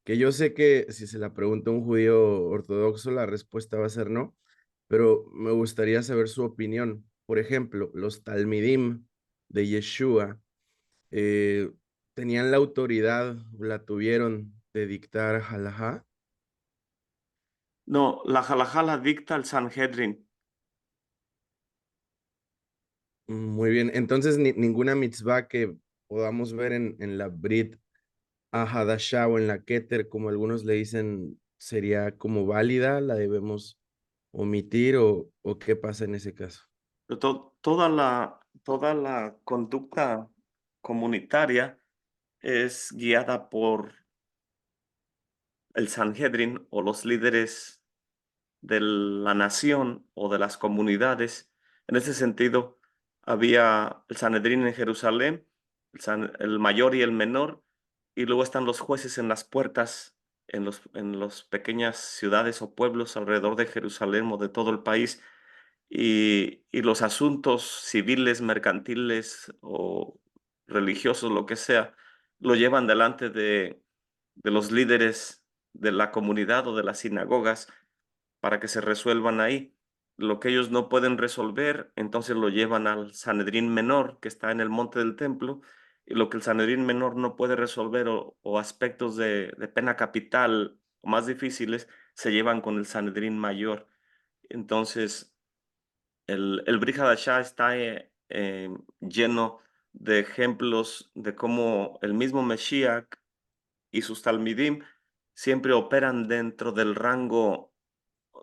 que yo sé que si se la pregunta a un judío ortodoxo, la respuesta va a ser no, pero me gustaría saber su opinión. Por ejemplo, los Talmidim de Yeshua eh, tenían la autoridad, la tuvieron de dictar halajá. No, la halajá la dicta el Sanhedrin. Muy bien, entonces ninguna mitzvah que podamos ver en la Brit Ahadashah o en la Keter, como algunos le dicen, sería como válida, la debemos omitir o qué pasa en ese caso. Pero toda la conducta comunitaria es guiada por el Sanhedrin o los líderes de la nación o de las comunidades. En ese sentido, había el Sanedrín en Jerusalén, el mayor y el menor, y luego están los jueces en las puertas, en los pequeñas ciudades o pueblos alrededor de Jerusalén o de todo el país, y los asuntos civiles, mercantiles o religiosos, lo que sea, lo llevan delante de los líderes de la comunidad o de las sinagogas para que se resuelvan ahí. Lo que ellos no pueden resolver, entonces lo llevan al Sanedrín menor, que está en el monte del templo, y lo que el Sanedrín menor no puede resolver o aspectos de pena capital o más difíciles, se llevan con el Sanedrín mayor. Entonces, el Brit Hadashah está lleno de ejemplos de cómo el mismo Mesías y sus Talmidim siempre operan dentro del rango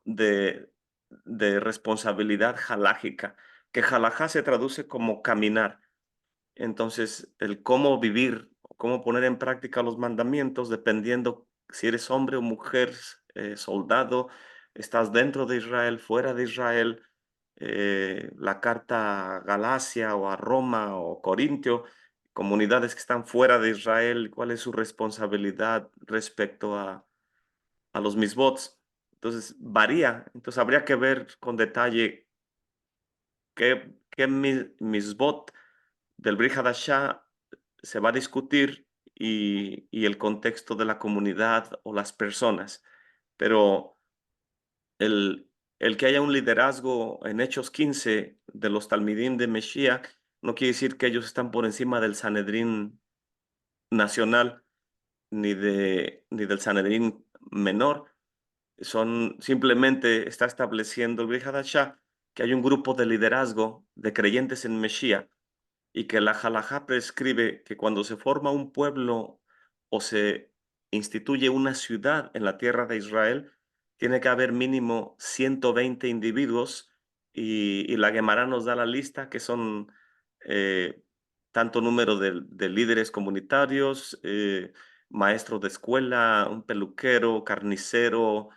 de, de responsabilidad halágica, que halajá se traduce como caminar. Entonces, el cómo vivir, cómo poner en práctica los mandamientos, dependiendo si eres hombre o mujer, soldado, estás dentro de Israel, fuera de Israel, la carta a Galacia o a Roma o Corintio, comunidades que están fuera de Israel, cuál es su responsabilidad respecto a los misbots. Entonces, varía. Entonces, habría que ver con detalle qué misbot del Brit Hadashah se va a discutir y el contexto de la comunidad o las personas. Pero el que haya un liderazgo en Hechos 15 de los Talmidim de Mesías no quiere decir que ellos están por encima del Sanedrín nacional ni del Sanedrín menor. Simplemente está estableciendo el Brit Hadashah que hay un grupo de liderazgo de creyentes en Mesías y que la halajá prescribe que cuando se forma un pueblo o se instituye una ciudad en la tierra de Israel, tiene que haber mínimo 120 individuos y la Gemara nos da la lista que son eh, tanto número de líderes comunitarios, maestros de escuela, un peluquero, carnicero,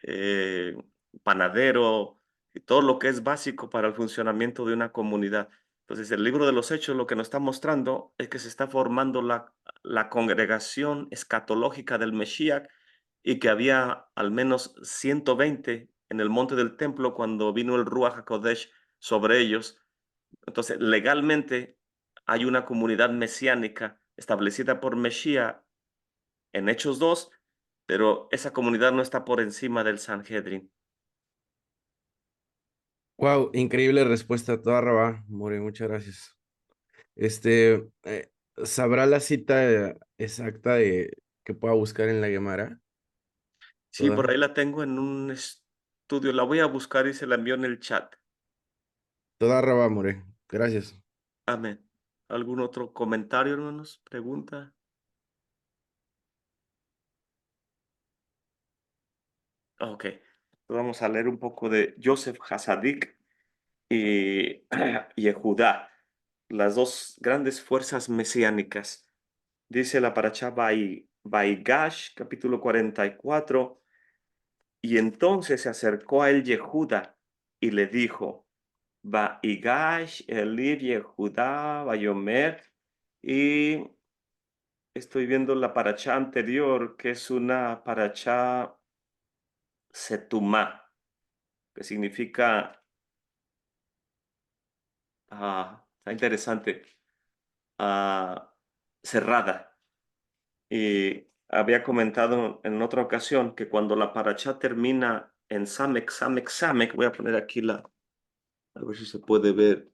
eh, panadero, y todo lo que es básico para el funcionamiento de una comunidad. Entonces, el libro de los Hechos lo que nos está mostrando es que se está formando la congregación escatológica del Mesías y que había al menos 120 en el monte del templo cuando vino el Ruach HaKodesh sobre ellos. Entonces, legalmente hay una comunidad mesiánica establecida por Mesías en Hechos 2, pero esa comunidad no está por encima del Sanhedrin. Wow, increíble respuesta, toda Rabá, More, muchas gracias. ¿Sabrá la cita exacta de que pueda buscar en la Gemara? Sí, por Toda. ahí la tengo en un estudio. La voy a buscar y se la envío en el chat. Toda Rabá, More. Gracias. Amén. ¿Algún otro comentario, hermanos? ¿Pregunta? Ok. Vamos a leer un poco de Joseph Hasadik y Yehudá, las dos grandes fuerzas mesiánicas. Dice la paracha Baigash, capítulo 44, y entonces se acercó a él Yehuda y le dijo, Baigash Elib Yehuda Bayomer, y estoy viendo la paracha anterior, que es una paracha Setumá, que significa, está interesante, ah, cerrada. había comentado en otra ocasión que cuando la paracha termina en Samek, Samek, Samek, voy a poner aquí a ver si se puede ver.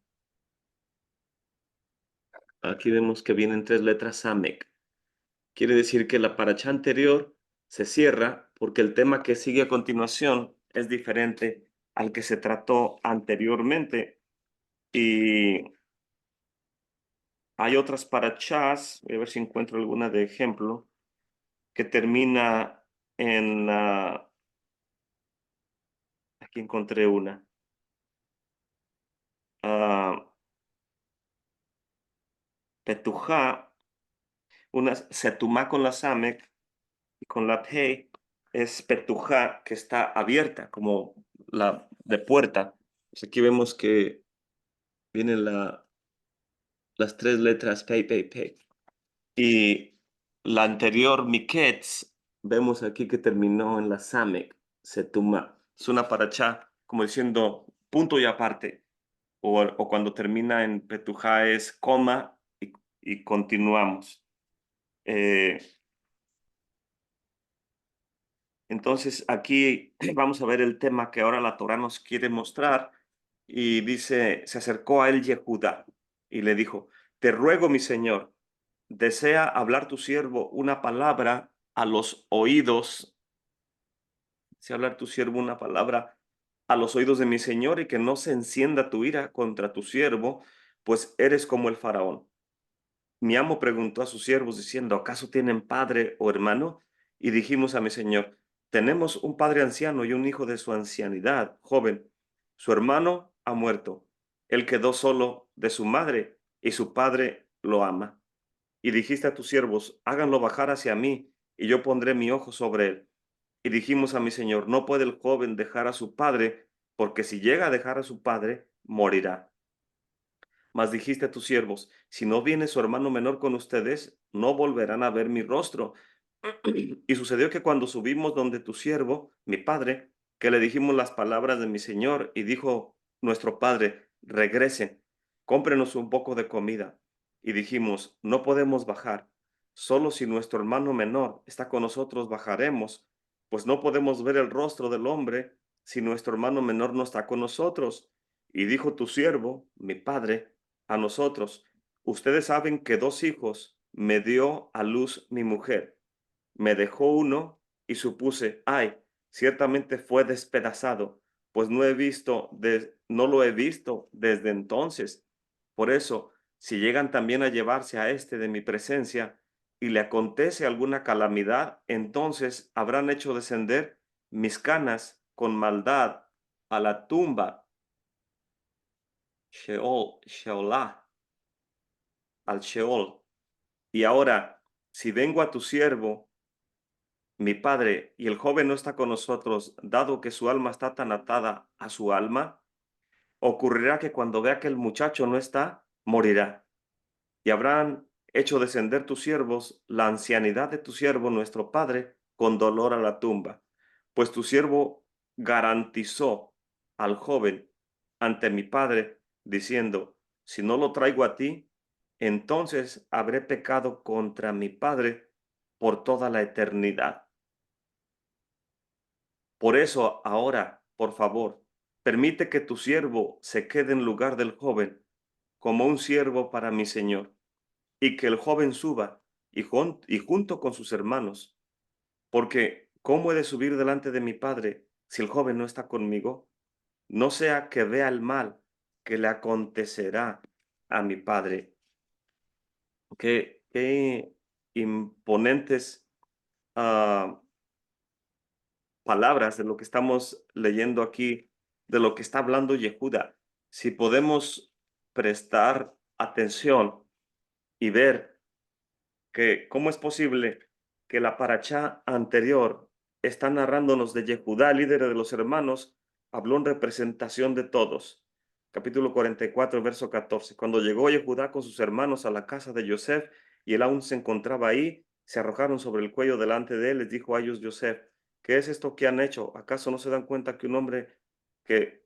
Aquí vemos que vienen tres letras Samek. Quiere decir que la paracha anterior se cierra porque el tema que sigue a continuación es diferente al que se trató anteriormente. Y hay otras parachás, voy a ver si encuentro alguna de ejemplo, que termina en la... Aquí encontré una. ah, Petujá, una Setumá con la Samek y con la Pei es Petujá que está abierta, como la de puerta. Pues aquí vemos que vienen las tres letras Pei, Pei, Pei. Y la anterior, Miketz, vemos aquí que terminó en la Samek, Setumá. Es una paracha, como diciendo punto y aparte. O cuando termina en Petujá es coma y continuamos. Eh, entonces aquí vamos a ver el tema que ahora la Torá nos quiere mostrar y dice, se acercó a él Yehudá y le dijo, te ruego mi señor, desea hablar tu siervo una palabra a los oídos, desea hablar tu siervo una palabra a los oídos de mi señor y que no se encienda tu ira contra tu siervo, pues eres como el faraón. Mi amo preguntó a sus siervos diciendo, ¿acaso tienen padre o hermano? Y dijimos a mi señor, tenemos un padre anciano y un hijo de su ancianidad, joven. Su hermano ha muerto. Él quedó solo de su madre y su padre lo ama. Y dijiste a tus siervos, háganlo bajar hacia mí y yo pondré mi ojo sobre él. Y dijimos a mi señor, no puede el joven dejar a su padre, porque si llega a dejar a su padre, morirá. Mas dijiste a tus siervos, si no viene su hermano menor con ustedes, no volverán a ver mi rostro. Y sucedió que cuando subimos donde tu siervo, mi padre, que le dijimos las palabras de mi señor, y dijo nuestro padre, regresen, cómprenos un poco de comida. Y dijimos, no podemos bajar, solo si nuestro hermano menor está con nosotros bajaremos, pues no podemos ver el rostro del hombre si nuestro hermano menor no está con nosotros. Y dijo tu siervo, mi padre, a nosotros, ustedes saben que dos hijos me dio a luz mi mujer. Me dejó uno y supuse, ay, ciertamente fue despedazado, pues no lo he visto desde entonces. Por eso, si llegan también a llevarse a este de mi presencia y le acontece alguna calamidad, entonces habrán hecho descender mis canas con maldad a la tumba, Sheolá, al Sheol. Y ahora, si vengo a tu siervo, mi padre, y el joven no está con nosotros, dado que su alma está tan atada a su alma, ocurrirá que cuando vea que el muchacho no está, morirá. Y habrán hecho descender tus siervos la ancianidad de tu siervo, nuestro padre, con dolor a la tumba. Pues tu siervo garantizó al joven ante mi padre, diciendo, si no lo traigo a ti, entonces habré pecado contra mi padre por toda la eternidad. Por eso ahora, por favor, permite que tu siervo se quede en lugar del joven, como un siervo para mi señor, y que el joven suba y junto con sus hermanos, porque ¿cómo he de subir delante de mi padre si el joven no está conmigo? No sea que vea el mal que le acontecerá a mi padre. Qué imponentes ah, palabras de lo que estamos leyendo aquí, de lo que está hablando Yehuda. Si podemos prestar atención y ver que cómo es posible que la paracha anterior está narrándonos de Yehudá, líder de los hermanos, habló en representación de todos. Capítulo 44, verso 14. Cuando llegó Yehudá con sus hermanos a la casa de Yosef y él aún se encontraba ahí, se arrojaron sobre el cuello delante de él. Les dijo a ellos Yosef, ¿qué es esto que han hecho? ¿Acaso no se dan cuenta que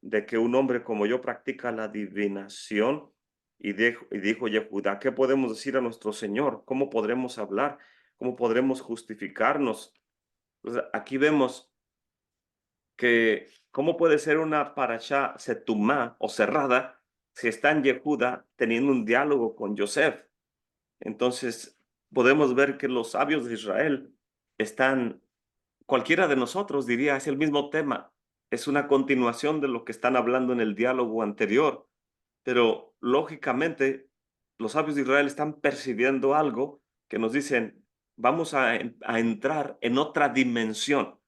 de que un hombre como yo practica la adivinación? Y dijo Yehudá, ¿qué podemos decir a nuestro Señor? ¿Cómo podremos hablar? ¿Cómo podremos justificarnos? Pues aquí vemos que cómo puede ser una parashá setumá o cerrada si está en Yehuda teniendo un diálogo con Yosef. Entonces, podemos ver que los sabios de Israel están, cualquiera de nosotros diría, es el mismo tema, es una continuación de lo que están hablando en el diálogo anterior, pero lógicamente los sabios de Israel están percibiendo algo que nos dicen, vamos a entrar en otra dimensión,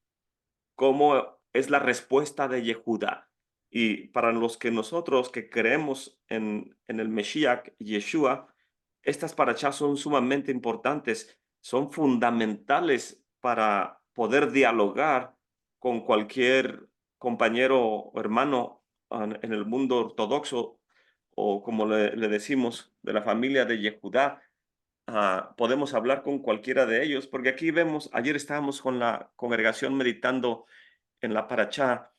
cómo es la respuesta de Yehuda. Y para los que nosotros que creemos en el Mesías, Yeshua, estas parachas son sumamente importantes, son fundamentales para poder dialogar con cualquier compañero o hermano en el mundo ortodoxo o como le decimos, de la familia de Yehudá. Podemos hablar con cualquiera de ellos, porque aquí vemos, ayer estábamos con la congregación meditando en la parachá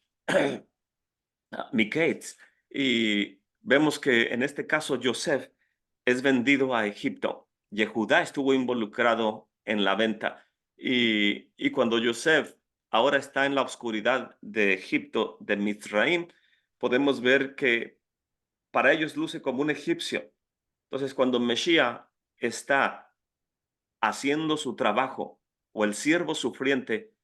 Miketz, y vemos que en este caso Yosef es vendido a Egipto. Yehudá estuvo involucrado en la venta. Y cuando Yosef ahora está en la oscuridad de Egipto, de Mizraim, podemos ver que para ellos luce como un egipcio. Entonces, cuando Mesías está haciendo su trabajo o el siervo sufriente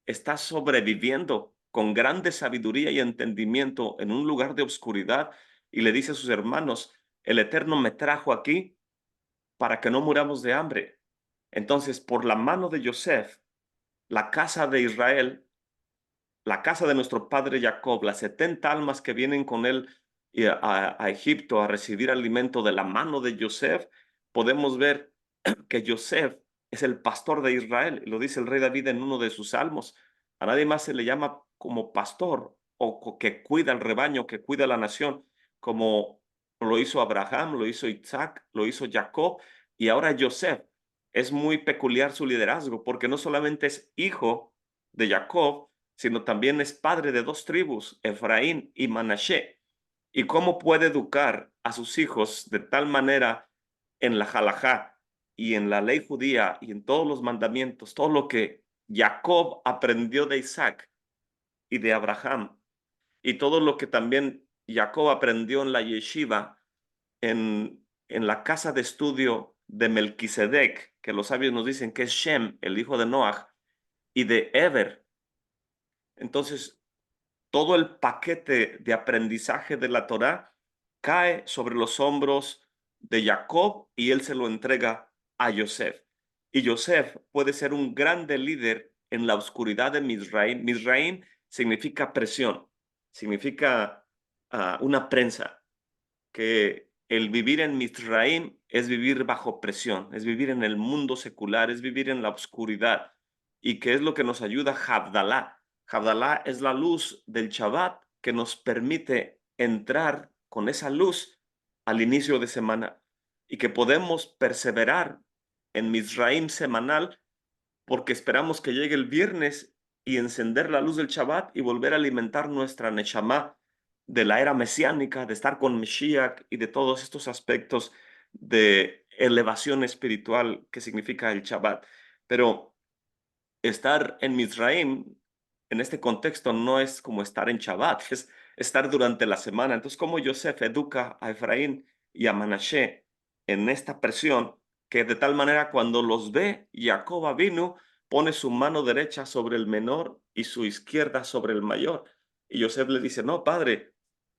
está sobreviviendo con grande sabiduría y entendimiento en un lugar de oscuridad y le dice a sus hermanos, el Eterno me trajo aquí para que no muramos de hambre. Entonces, por la mano de Yosef, la casa de Israel, la casa de nuestro padre Jacob, las 70 almas que vienen con él a Egipto a recibir alimento de la mano de Yosef, podemos ver que Yosef es el pastor de Israel, y lo dice el rey David en uno de sus salmos. A nadie más se le llama como pastor o que cuida el rebaño, que cuida la nación, como lo hizo Abraham, lo hizo Isaac, lo hizo Jacob, y ahora Yosef. Es muy peculiar su liderazgo, porque no solamente es hijo de Jacob, sino también es padre de dos tribus, Efraín y Manashe. ¿Y cómo puede educar a sus hijos de tal manera en la halajá y en la ley judía y en todos los mandamientos, todo lo que Jacob aprendió de Isaac y de Abraham, y todo lo que también Jacob aprendió en la yeshiva, en la casa de estudio de Melquisedec, que los sabios nos dicen que es Shem, el hijo de Noach, y de Eber? Entonces, todo el paquete de aprendizaje de la Torá cae sobre los hombros de Jacob y él se lo entrega a Yosef. Y Yosef puede ser un grande líder en la oscuridad de Mizraim. Mizraim significa presión, significa una prensa, que el vivir en Mizraim es vivir bajo presión, es vivir en el mundo secular, es vivir en la oscuridad. ¿Y qué es lo que nos ayuda Havdalah? Havdalah es la luz del Shabbat que nos permite entrar con esa luz al inicio de semana y que podemos perseverar en Mizraim semanal porque esperamos que llegue el viernes y encender la luz del Shabbat y volver a alimentar nuestra Neshama de la era mesiánica, de estar con Mashiach y de todos estos aspectos de elevación espiritual que significa el Shabbat. Pero estar en Mizraim, en este contexto, no es como estar en Shabbat, es estar durante la semana. Entonces, como Yosef educa a Efraín y a Manashe en esta presión, que de tal manera cuando los ve, Jacob vino, pone su mano derecha sobre el menor y su izquierda sobre el mayor. Y Yosef le dice, no, padre,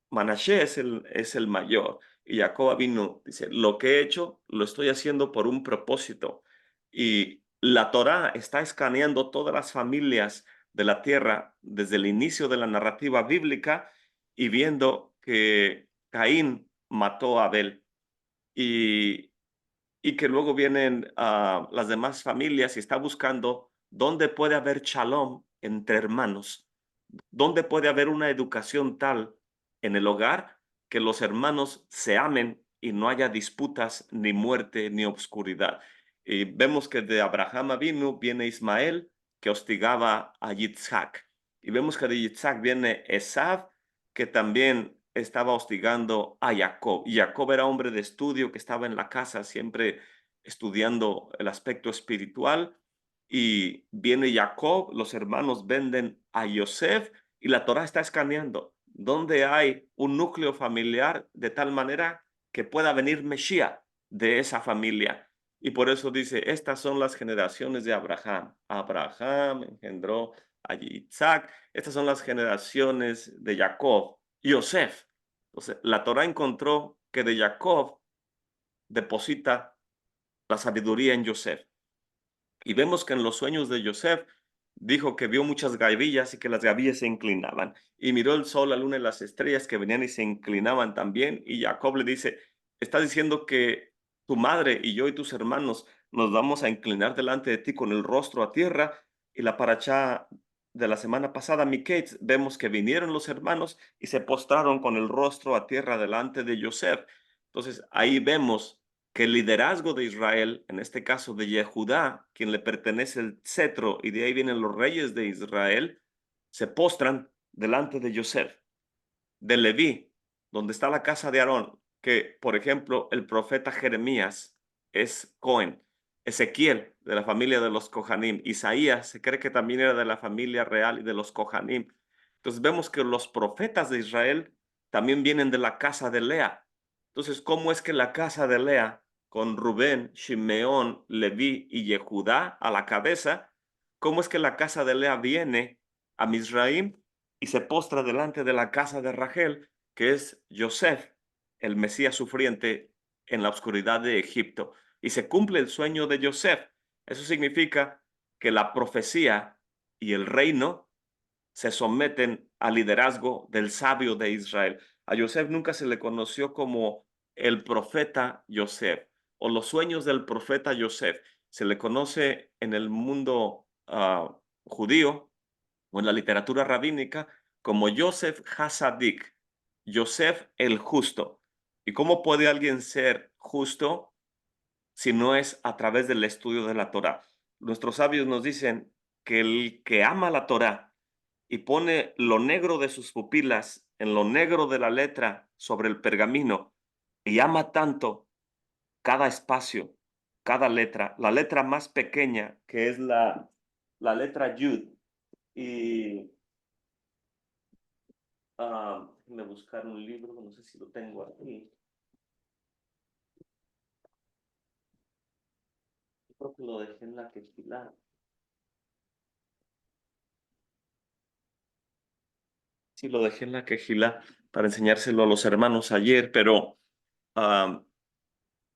Manashe es el mayor. Y Jacob vino, dice, lo que he hecho lo estoy haciendo por un propósito. Y la Torá está escaneando todas las familias de la tierra desde el inicio de la narrativa bíblica y viendo que Caín mató a Abel y, y que luego vienen las demás familias y está buscando dónde puede haber shalom entre hermanos. ¿Dónde puede haber una educación tal en el hogar que los hermanos se amen y no haya disputas, ni muerte, ni obscuridad? Y vemos que de Abraham vino, viene Ismael, que hostigaba a Yitzhak. Y vemos que de Yitzhak viene Esav, que también estaba hostigando a Jacob. Y Jacob era hombre de estudio, que estaba en la casa siempre estudiando el aspecto espiritual y viene Jacob, los hermanos venden a Yosef y la Torá está escaneando dónde hay un núcleo familiar de tal manera que pueda venir Mesías de esa familia. Y por eso dice, estas son las generaciones de Abraham. Abraham engendró a Isaac. Estas son las generaciones de Jacob. Yosef. Entonces, la Torá encontró que de Jacob deposita la sabiduría en Yosef. Y vemos que en los sueños de Yosef dijo que vio muchas gavillas y que las gavillas se inclinaban. Y miró el sol, la luna y las estrellas que venían y se inclinaban también. Y Jacob le dice, estás diciendo que tu madre y yo y tus hermanos nos vamos a inclinar delante de ti con el rostro a tierra. Y la paracha de la semana pasada, Miketz, vemos que vinieron los hermanos y se postraron con el rostro a tierra delante de Yosef. Entonces ahí vemos que el liderazgo de Israel, en este caso de Yehudá, quien le pertenece el cetro, y de ahí vienen los reyes de Israel, se postran delante de Yosef, de Leví, donde está la casa de Aarón, que, por ejemplo, el profeta Jeremías es Cohen, Ezequiel, de la familia de los Kohanim, Isaías se cree que también era de la familia real y de los Kohanim. Entonces vemos que los profetas de Israel también vienen de la casa de Lea. Entonces, ¿cómo es que la casa de Lea, con Rubén, Shimeón, Leví y Yehudá a la cabeza, cómo es que la casa de Lea viene a Mizraim y se postra delante de la casa de Rachel, que es Yosef, el Mesías sufriente en la oscuridad de Egipto? Y se cumple el sueño de Yosef. Eso significa que la profecía y el reino se someten al liderazgo del sabio de Israel. A Yosef nunca se le conoció como el profeta Yosef o los sueños del profeta Yosef. Se le conoce en el mundo judío o en la literatura rabínica como Yosef Hasadik, Yosef el justo. ¿Y cómo puede alguien ser justo si no es a través del estudio de la Torá? Nuestros sabios nos dicen que el que ama la Torá y pone lo negro de sus pupilas en lo negro de la letra sobre el pergamino y ama tanto cada espacio, cada letra, la letra más pequeña que es la letra Yud y déjame buscar un libro, no sé si lo tengo aquí. Yo creo que lo dejé en la quejilá. Sí, lo dejé en la quejilá para enseñárselo a los hermanos ayer, pero ah,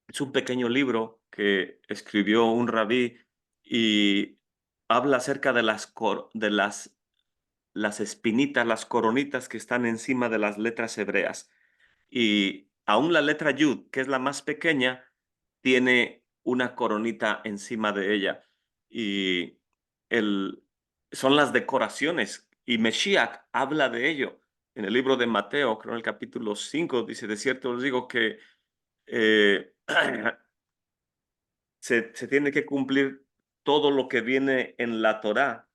es un pequeño libro que escribió un rabí y habla acerca de las espinitas, las coronitas que están encima de las letras hebreas. Y aún la letra Yud, que es la más pequeña, tiene una coronita encima de ella. Y el, son las decoraciones. Y Mesías habla de ello. En el libro de Mateo, creo en el capítulo 5 dice, de cierto os digo que eh, se tiene que cumplir todo lo que viene en la Torá,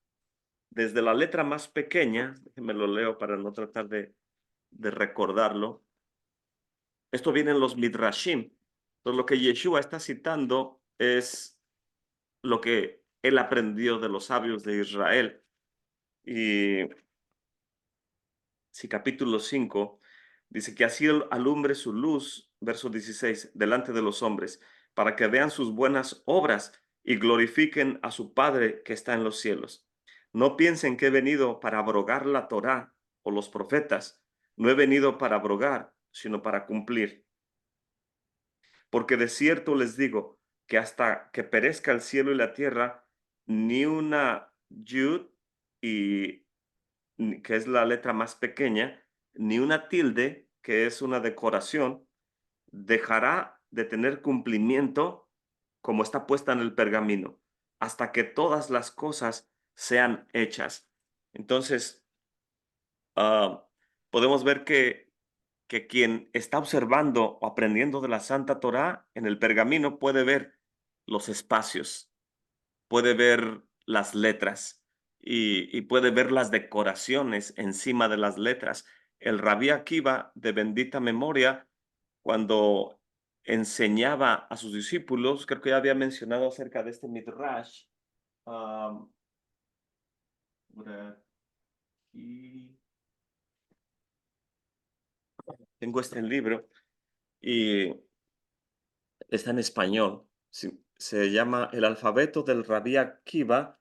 desde la letra más pequeña, me lo leo para no tratar de recordarlo. Esto viene en los Midrashim. Entonces, lo que Yeshua está citando es lo que él aprendió de los sabios de Israel. Y si capítulo 5 dice que así alumbre su luz, verso 16, delante de los hombres, para que vean sus buenas obras y glorifiquen a su Padre que está en los cielos. No piensen que he venido para abrogar la Torá o los profetas. No he venido para abrogar, sino para cumplir. Porque de cierto les digo que hasta que perezca el cielo y la tierra, ni una yud, y que es la letra más pequeña, ni una tilde, que es una decoración, dejará de tener cumplimiento como está puesta en el pergamino, hasta que todas las cosas sean hechas. Entonces, ah, podemos ver que quien está observando o aprendiendo de la Santa Torá en el pergamino puede ver los espacios, puede ver las letras y puede ver las decoraciones encima de las letras. El Rabí Akiva, de bendita memoria, cuando enseñaba a sus discípulos, creo que ya había mencionado acerca de este Midrash, por aquí tengo este libro y está en español. Se llama El alfabeto del Rabí Akiva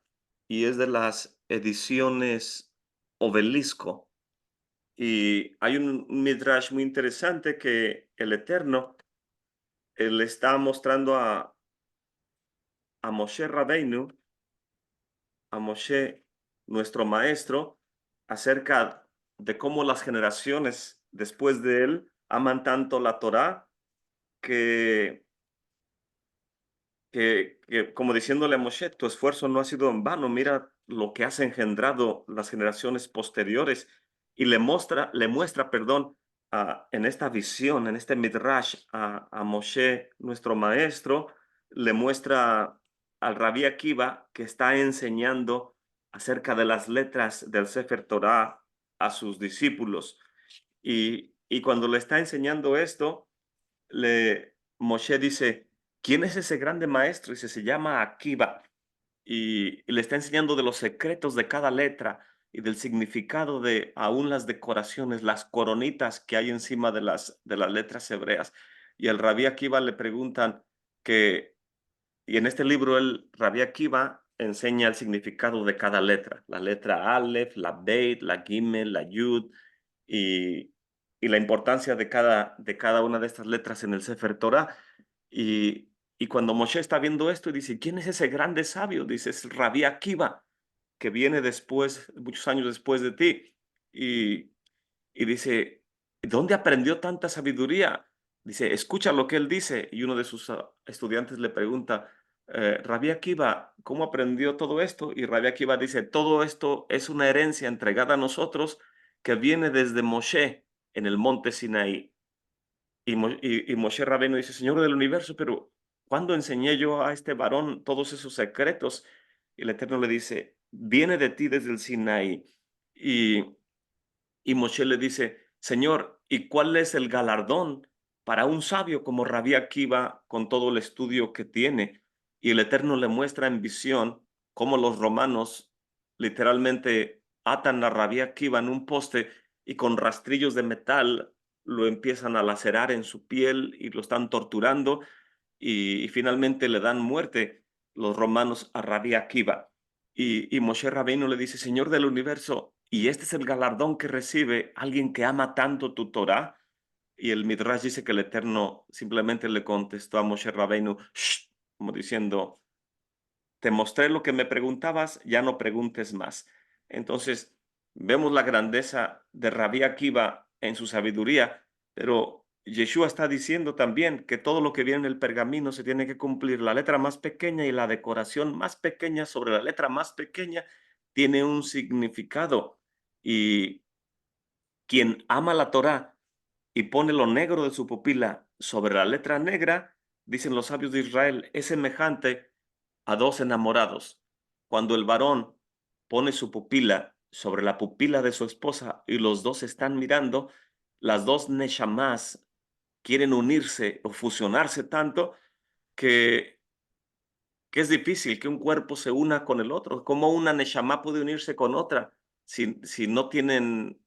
y es de las ediciones Obelisco. Y hay un midrash muy interesante que el Eterno le está mostrando a Moshe Rabbeinu, a Moshe, nuestro maestro, acerca de cómo las generaciones después de él aman tanto la Torá que como diciéndole a Moshe, tu esfuerzo no ha sido en vano, mira lo que has engendrado las generaciones posteriores, y le muestra, perdón, en esta visión, en este midrash, a Moshe, nuestro maestro, le muestra al Rabí Akiva que está enseñando acerca de las letras del Sefer Torah a sus discípulos. Y cuando le está enseñando esto, Moshe dice, ¿quién es ese grande maestro? Dice, se llama Akiva. Y le está enseñando de los secretos de cada letra y del significado de aún las decoraciones, las coronitas que hay encima de las letras hebreas. Y al Rabí Akiva le preguntan y en este libro el Rabí Akiva enseña el significado de cada letra. La letra Aleph, la Beit, la Gimel, la Yud, y, y la importancia de cada una de estas letras en el Sefer Torah. Y cuando Moshe está viendo esto y dice, ¿quién es ese grande sabio? Dice, es Rabí Akiva, que viene después, muchos años después de ti. Y, y dice, ¿dónde aprendió tanta sabiduría? Dice, escucha lo que él dice. Y uno de sus estudiantes le pregunta, Rabí Akiva, ¿cómo aprendió todo esto? Y Rabí Akiva dice, todo esto es una herencia entregada a nosotros que viene desde Moshe en el monte Sinaí. Y Moshe Rabbeinu dice, Señor del universo, pero ¿cuándo enseñé yo a este varón todos esos secretos? Y el Eterno le dice, viene de ti desde el Sinaí. Y y Moshe le dice, Señor, ¿y cuál es el galardón para un sabio como Rabí Akiva con todo el estudio que tiene? Y el Eterno le muestra en visión cómo los romanos literalmente atan a Rabí Akiva en un poste y con rastrillos de metal lo empiezan a lacerar en su piel y lo están torturando y finalmente le dan muerte los romanos a Rabí Akiva. Y Moshe Rabbeinu le dice, Señor del universo, ¿y este es el galardón que recibe alguien que ama tanto tu Torah? Y el Midrash dice que el Eterno simplemente le contestó a Moshe Rabbeinu, "Shh", como diciendo, te mostré lo que me preguntabas, ya no preguntes más. Entonces, vemos la grandeza de Rabí Akiva en su sabiduría, pero Yeshua está diciendo también que todo lo que viene en el pergamino se tiene que cumplir. La letra más pequeña y la decoración más pequeña sobre la letra más pequeña tiene un significado. Y quien ama la Torá y pone lo negro de su pupila sobre la letra negra, dicen los sabios de Israel, es semejante a dos enamorados. Cuando el varón pone su pupila sobre la pupila de su esposa y los dos están mirando, las dos neshamás quieren unirse o fusionarse tanto que, que es difícil que un cuerpo se una con el otro. ¿Cómo una neshamá puede unirse con otra si no tienen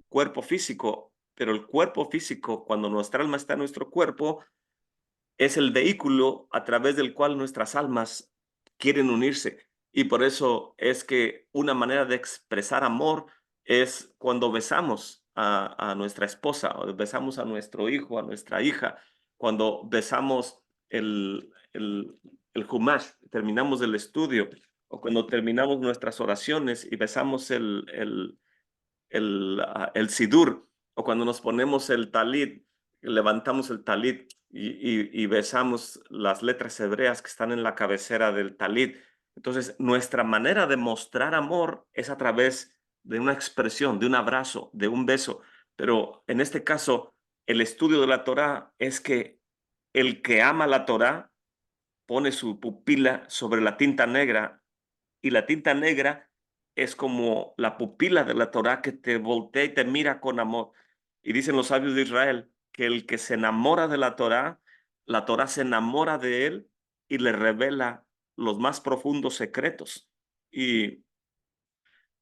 cuerpo físico? Pero el cuerpo físico, cuando nuestra alma está en nuestro cuerpo, es el vehículo a través del cual nuestras almas quieren unirse. Y por eso es que una manera de expresar amor es cuando besamos a nuestra esposa, o besamos a nuestro hijo, a nuestra hija, cuando besamos el Humash, terminamos el estudio, o cuando terminamos nuestras oraciones y besamos el sidur, o cuando nos ponemos el talit, levantamos el talit y besamos las letras hebreas que están en la cabecera del talit. Entonces, nuestra manera de mostrar amor es a través de una expresión, de un abrazo, de un beso. Pero en este caso, el estudio de la Torá es que el que ama la Torá pone su pupila sobre la tinta negra y la tinta negra es como la pupila de la Torá que te voltea y te mira con amor. Y dicen los sabios de Israel que el que se enamora de la Torá la Torá se enamora de él y le revela los más profundos secretos. Y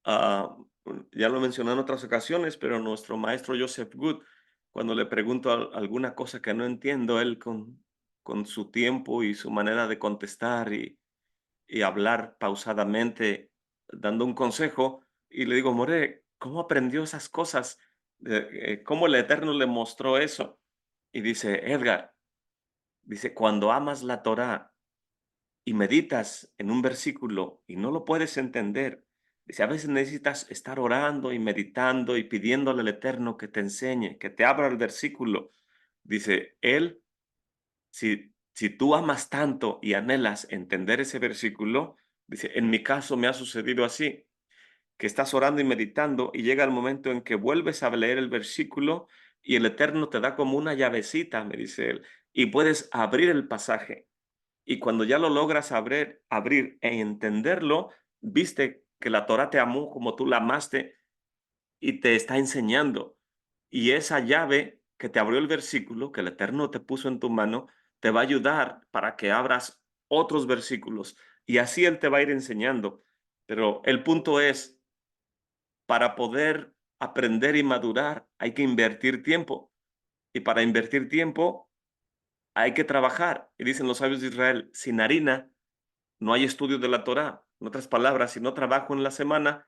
ya lo mencioné en otras ocasiones, pero nuestro maestro Joseph Good, cuando le pregunto alguna cosa que no entiendo, él con su tiempo y su manera de contestar y hablar pausadamente, dando un consejo, y le digo, More, ¿cómo aprendió esas cosas? ¿Cómo el Eterno le mostró eso? Y dice, Edgar, dice, cuando amas la Torá y meditas en un versículo y no lo puedes entender, dice, a veces necesitas estar orando y meditando y pidiéndole al Eterno que te enseñe, que te abra el versículo. Dice, Él, si tú amas tanto y anhelas entender ese versículo, dice, en mi caso me ha sucedido así, que estás orando y meditando y llega el momento en que vuelves a leer el versículo y el Eterno te da como una llavecita, me dice él, y puedes abrir el pasaje. Y cuando ya lo logras abrir e entenderlo, viste que la Torá te amó como tú la amaste y te está enseñando. Y esa llave que te abrió el versículo, que el Eterno te puso en tu mano, te va a ayudar para que abras otros versículos. Y así Él te va a ir enseñando. Pero el punto es, para poder aprender y madurar, hay que invertir tiempo. Y para invertir tiempo, hay que trabajar. Y dicen los sabios de Israel, sin harina no hay estudio de la Torá. En otras palabras, si no trabajo en la semana,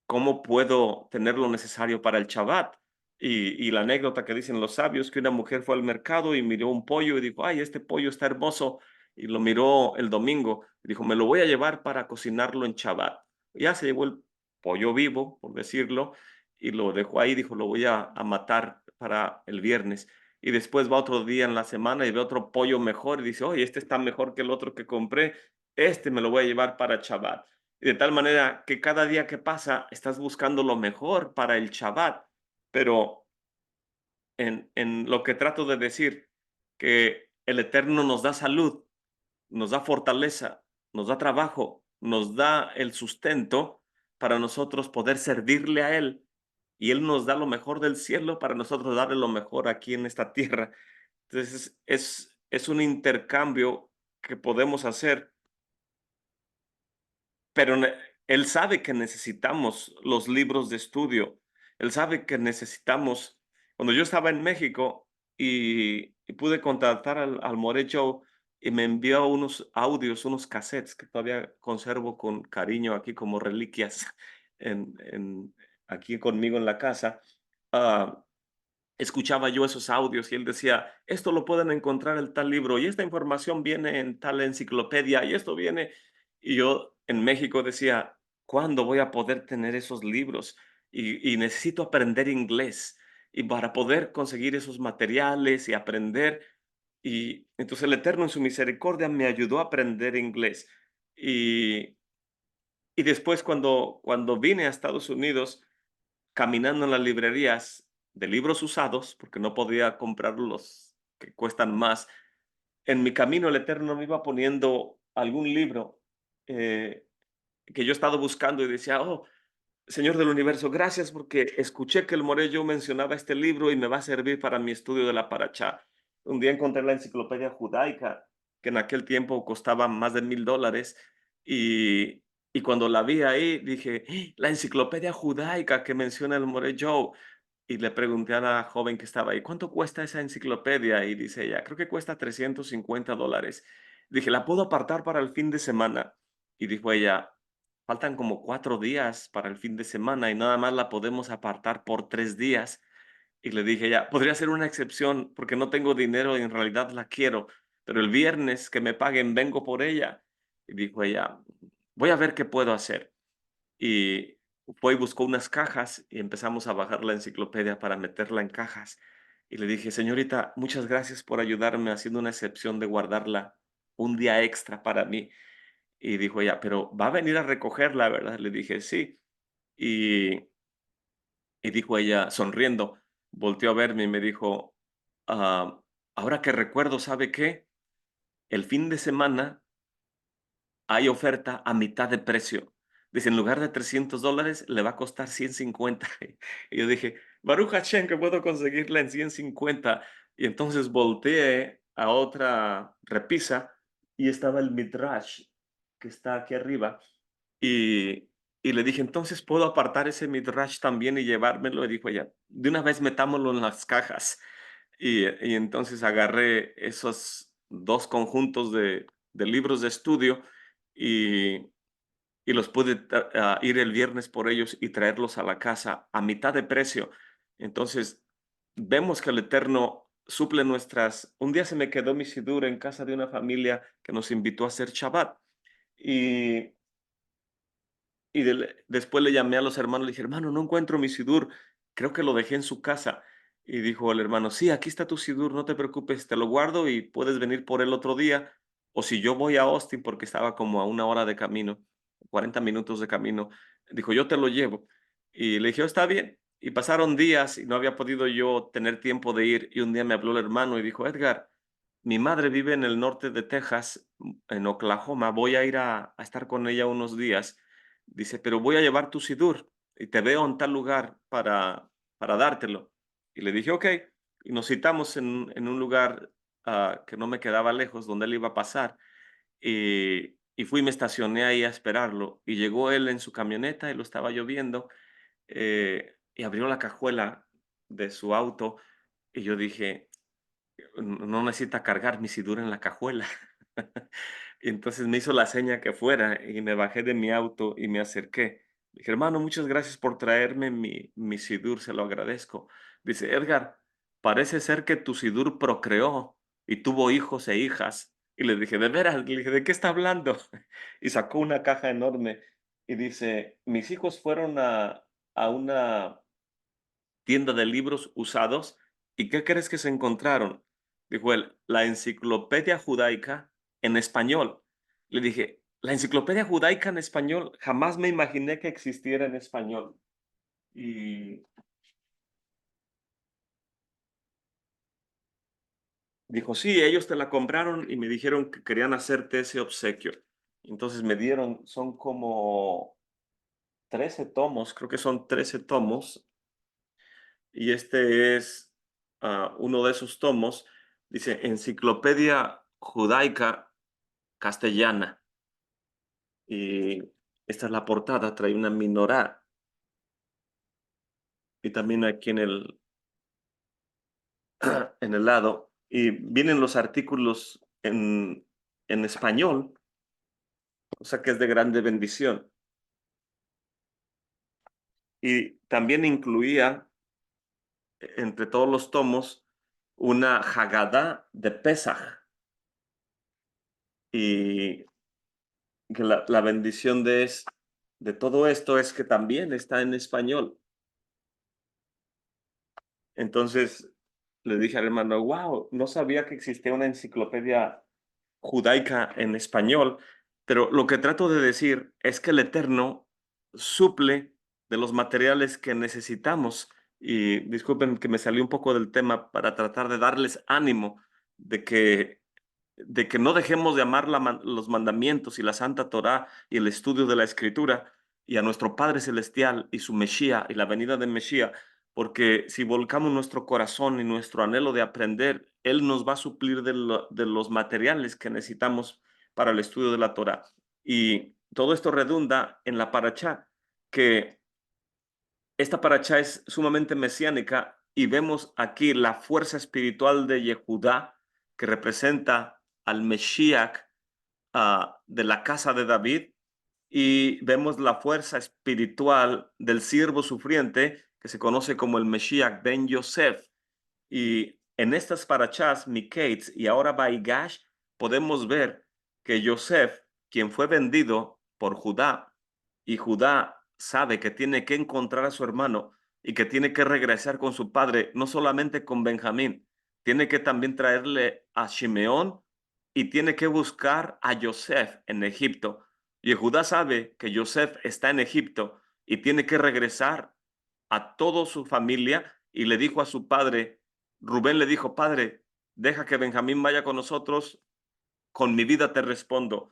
¿cómo puedo tener lo necesario para el Shabbat? Y la anécdota que dicen los sabios, que una mujer fue al mercado y miró un pollo y dijo, ay, este pollo está hermoso. Y lo miró el domingo y dijo, me lo voy a llevar para cocinarlo en Shabbat. Ya se llevó el pollo vivo, por decirlo, y lo dejó ahí, dijo, lo voy a matar para el viernes. Y después va otro día en la semana y ve otro pollo mejor y dice, oye, este está mejor que el otro que compré, este me lo voy a llevar para Shabbat. Y de tal manera que cada día que pasa estás buscando lo mejor para el Shabbat, pero en lo que trato de decir, que el Eterno nos da salud, nos da fortaleza, nos da trabajo, nos da el sustento para nosotros poder servirle a Él. Y Él nos da lo mejor del cielo para nosotros darle lo mejor aquí en esta tierra. Entonces es un intercambio que podemos hacer. Pero él sabe que necesitamos los libros de estudio. Él sabe que necesitamos. Cuando yo estaba en México y pude contactar al More Joe y me envió unos audios, unos cassettes que todavía conservo con cariño aquí como reliquias aquí conmigo en la casa. ah, Escuchaba yo esos audios y él decía, esto lo pueden encontrar en tal libro y esta información viene en tal enciclopedia y esto viene. Y yo en México decía, ¿cuándo voy a poder tener esos libros? Y necesito aprender inglés. Y para poder conseguir esos materiales y aprender, y entonces el Eterno en su misericordia me ayudó a aprender inglés. Y, y después cuando vine a Estados Unidos, caminando en las librerías de libros usados, porque no podía comprar los que cuestan más, en mi camino el Eterno me iba poniendo algún libro eh, que yo he estado buscando y decía, oh, Señor del universo, gracias porque escuché que el Morello mencionaba este libro y me va a servir para mi estudio de la Parachá. Un día encontré la enciclopedia judaica, que en aquel tiempo costaba más de $1000, y cuando la vi ahí dije, "¡Ah! La enciclopedia judaica que menciona el Morello". Y le pregunté a la joven que estaba ahí, ¿cuánto cuesta esa enciclopedia? Y dice ella, creo que cuesta $350. Dije, ¿la puedo apartar para el fin de semana? Y dijo ella, faltan como 4 días para el fin de semana y nada más la podemos apartar por 3 días. Y le dije, ya, podría ser una excepción porque no tengo dinero y en realidad la quiero, pero el viernes que me paguen vengo por ella. Y dijo ella, voy a ver qué puedo hacer. Y fue y buscó unas cajas y empezamos a bajar la enciclopedia para meterla en cajas. Y le dije, señorita, muchas gracias por ayudarme haciendo una excepción de guardarla un día extra para mí. Y dijo ella, pero va a venir a recogerla, ¿verdad? Le dije, sí. Y, y dijo ella, sonriendo, volteó a verme y me dijo, "Ah, ahora que recuerdo, ¿sabe qué? El fin de semana hay oferta a mitad de precio. Dice, en lugar de $300, le va a costar 150". Y yo dije, Baruch Hashem, que puedo conseguirla en 150. Y entonces volteé a otra repisa y estaba el Midrash, que está aquí arriba, y y le dije: "Entonces, ¿puedo apartar ese Midrash también y llevármelo?". Y dijo ella: "De una vez metámoslo en las cajas". Y entonces agarré esos 2 conjuntos de libros de estudio y y los pude ir el viernes por ellos y traerlos a la casa a mitad de precio. Entonces, vemos que el Eterno suple nuestras. Un día se me quedó mi sidur en casa de una familia que nos invitó a hacer Shabbat, y después le llamé a los hermanos, le dije: "Hermano, no encuentro mi sidur, creo que lo dejé en su casa". Y dijo el hermano: "Sí, aquí está tu sidur, no te preocupes, te lo guardo y puedes venir por él otro día, o si yo voy a Austin", porque estaba como a 1 hora de camino, 40 minutos de camino, dijo: "Yo te lo llevo". Y le dije: "Oh, está bien". Y pasaron días y no había podido yo tener tiempo de ir, y un día me habló el hermano y dijo: "Edgar, mi madre vive en el norte de Texas, en Oklahoma, voy a ir a estar con ella unos días". Dice: "Pero voy a llevar tu sidur y te veo en tal lugar para dártelo". Y le dije: "Okey". Y nos citamos en un lugar, que no me quedaba lejos, donde él iba a pasar, y fui y me estacioné ahí a esperarlo. Y llegó él en su camioneta y lo estaba lloviendo, y abrió la cajuela de su auto, y yo dije: No necesita cargar mi sidur en la cajuela". Y entonces me hizo la seña que fuera y me bajé de mi auto y me acerqué. Dije: "Hermano, muchas gracias por traerme mi sidur, se lo agradezco". Dice: "Edgar, parece ser que tu sidur procreó y tuvo hijos e hijas". Y le dije: "¿De veras?". Le dije: "¿De qué está hablando?". Y sacó una caja enorme y dice: "Mis hijos fueron a una tienda de libros usados, ¿y qué crees que se encontraron?". Dijo él: "La enciclopedia judaica en español". Le dije: "La enciclopedia judaica en español, jamás me imaginé que existiera en español". Y dijo: "Sí, ellos te la compraron y me dijeron que querían hacerte ese obsequio". Entonces me dieron, son como 13 tomos, creo que son 13 tomos, y este es, uno de esos tomos. Dice: "Enciclopedia judaica castellana", y esta es la portada, trae una menorá, y también aquí en el lado, y vienen los artículos en español, o sea que es de grande bendición. Y también incluía, entre todos los tomos, una Hagadá de Pesaj, y que la bendición de todo esto es que también está en español. Entonces, le dije al hermano: "Guau, no sabía que existía una enciclopedia judaica en español", pero lo que trato de decir es que el Eterno suple de los materiales que necesitamos. Y disculpen que me salí un poco del tema para tratar de darles ánimo de que no dejemos de amar los mandamientos y la Santa Torá y el estudio de la Escritura y a nuestro Padre Celestial y su Mesías y la venida de Mesías, porque si volcamos nuestro corazón y nuestro anhelo de aprender, Él nos va a suplir de los materiales que necesitamos para el estudio de la Torá. Y todo esto redunda en la paracha, que esta paracha es sumamente mesiánica, y vemos aquí la fuerza espiritual de Yehudá, que representa al Mesías, de la casa de David, y vemos la fuerza espiritual del siervo sufriente, que se conoce como el Mesías Ben Yosef. Y en estas parachás, Miketz y ahora Baigash, podemos ver que Yosef, quien fue vendido por Judá, y Judá sabe que tiene que encontrar a su hermano y que tiene que regresar con su padre, no solamente con Benjamín, tiene que también traerle a Shimeón y tiene que buscar a Yosef en Egipto. Y Judá sabe que Yosef está en Egipto y tiene que regresar a toda su familia, y le dijo a su padre, Rubén le dijo: "Padre, deja que Benjamín vaya con nosotros, con mi vida te respondo".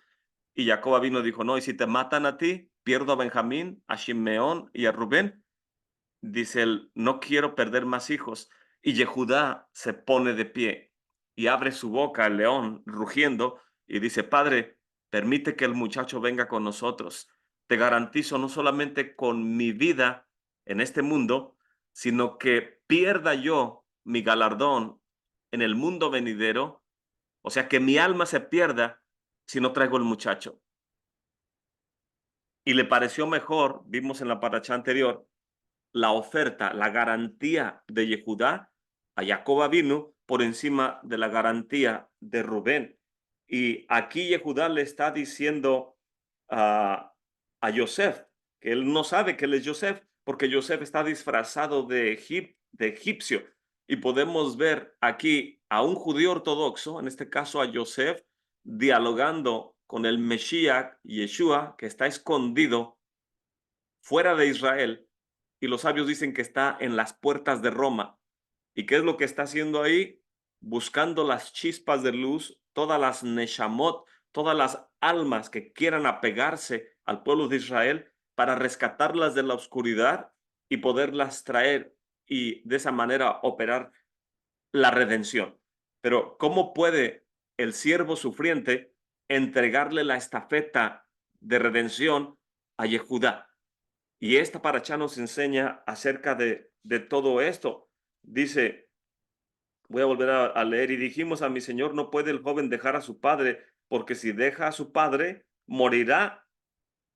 Y Jacob vino y dijo: "No, y si te matan a ti, pierdo a Benjamín, a Shimeón y a Rubén". Dice él: "No quiero perder más hijos". Y Yehudá se pone de pie y abre su boca el león rugiendo y dice, Padre, permite que el muchacho venga con nosotros. Te garantizo no solamente con mi vida en este mundo, sino que pierda yo mi galardón en el mundo venidero, o sea, que mi alma se pierda si no traigo el muchacho. Y le pareció mejor, vimos en la paracha anterior, la oferta, la garantía de Yehudá a Jacob vino por encima de la garantía de Rubén. Y aquí Yehudá le está diciendo a Yosef que él no sabe que él es Yosef, porque Yosef está disfrazado de egipcio. Y podemos ver aquí a un judío ortodoxo, en este caso a Yosef, dialogando con el Mesías Yeshua, que está escondido fuera de Israel, y los sabios dicen que está en las puertas de Roma. ¿Y qué es lo que está haciendo ahí? Buscando las chispas de luz, todas las neshamot, todas las almas que quieran apegarse al pueblo de Israel para rescatarlas de la oscuridad y poderlas traer y de esa manera operar la redención. Pero ¿cómo puede el siervo sufriente entregarle la estafeta de redención a Yehudá? Y esta paracha nos enseña acerca de todo esto. Dice, voy a volver a leer, y dijimos a mi señor, no puede el joven dejar a su padre, porque si deja a su padre, morirá.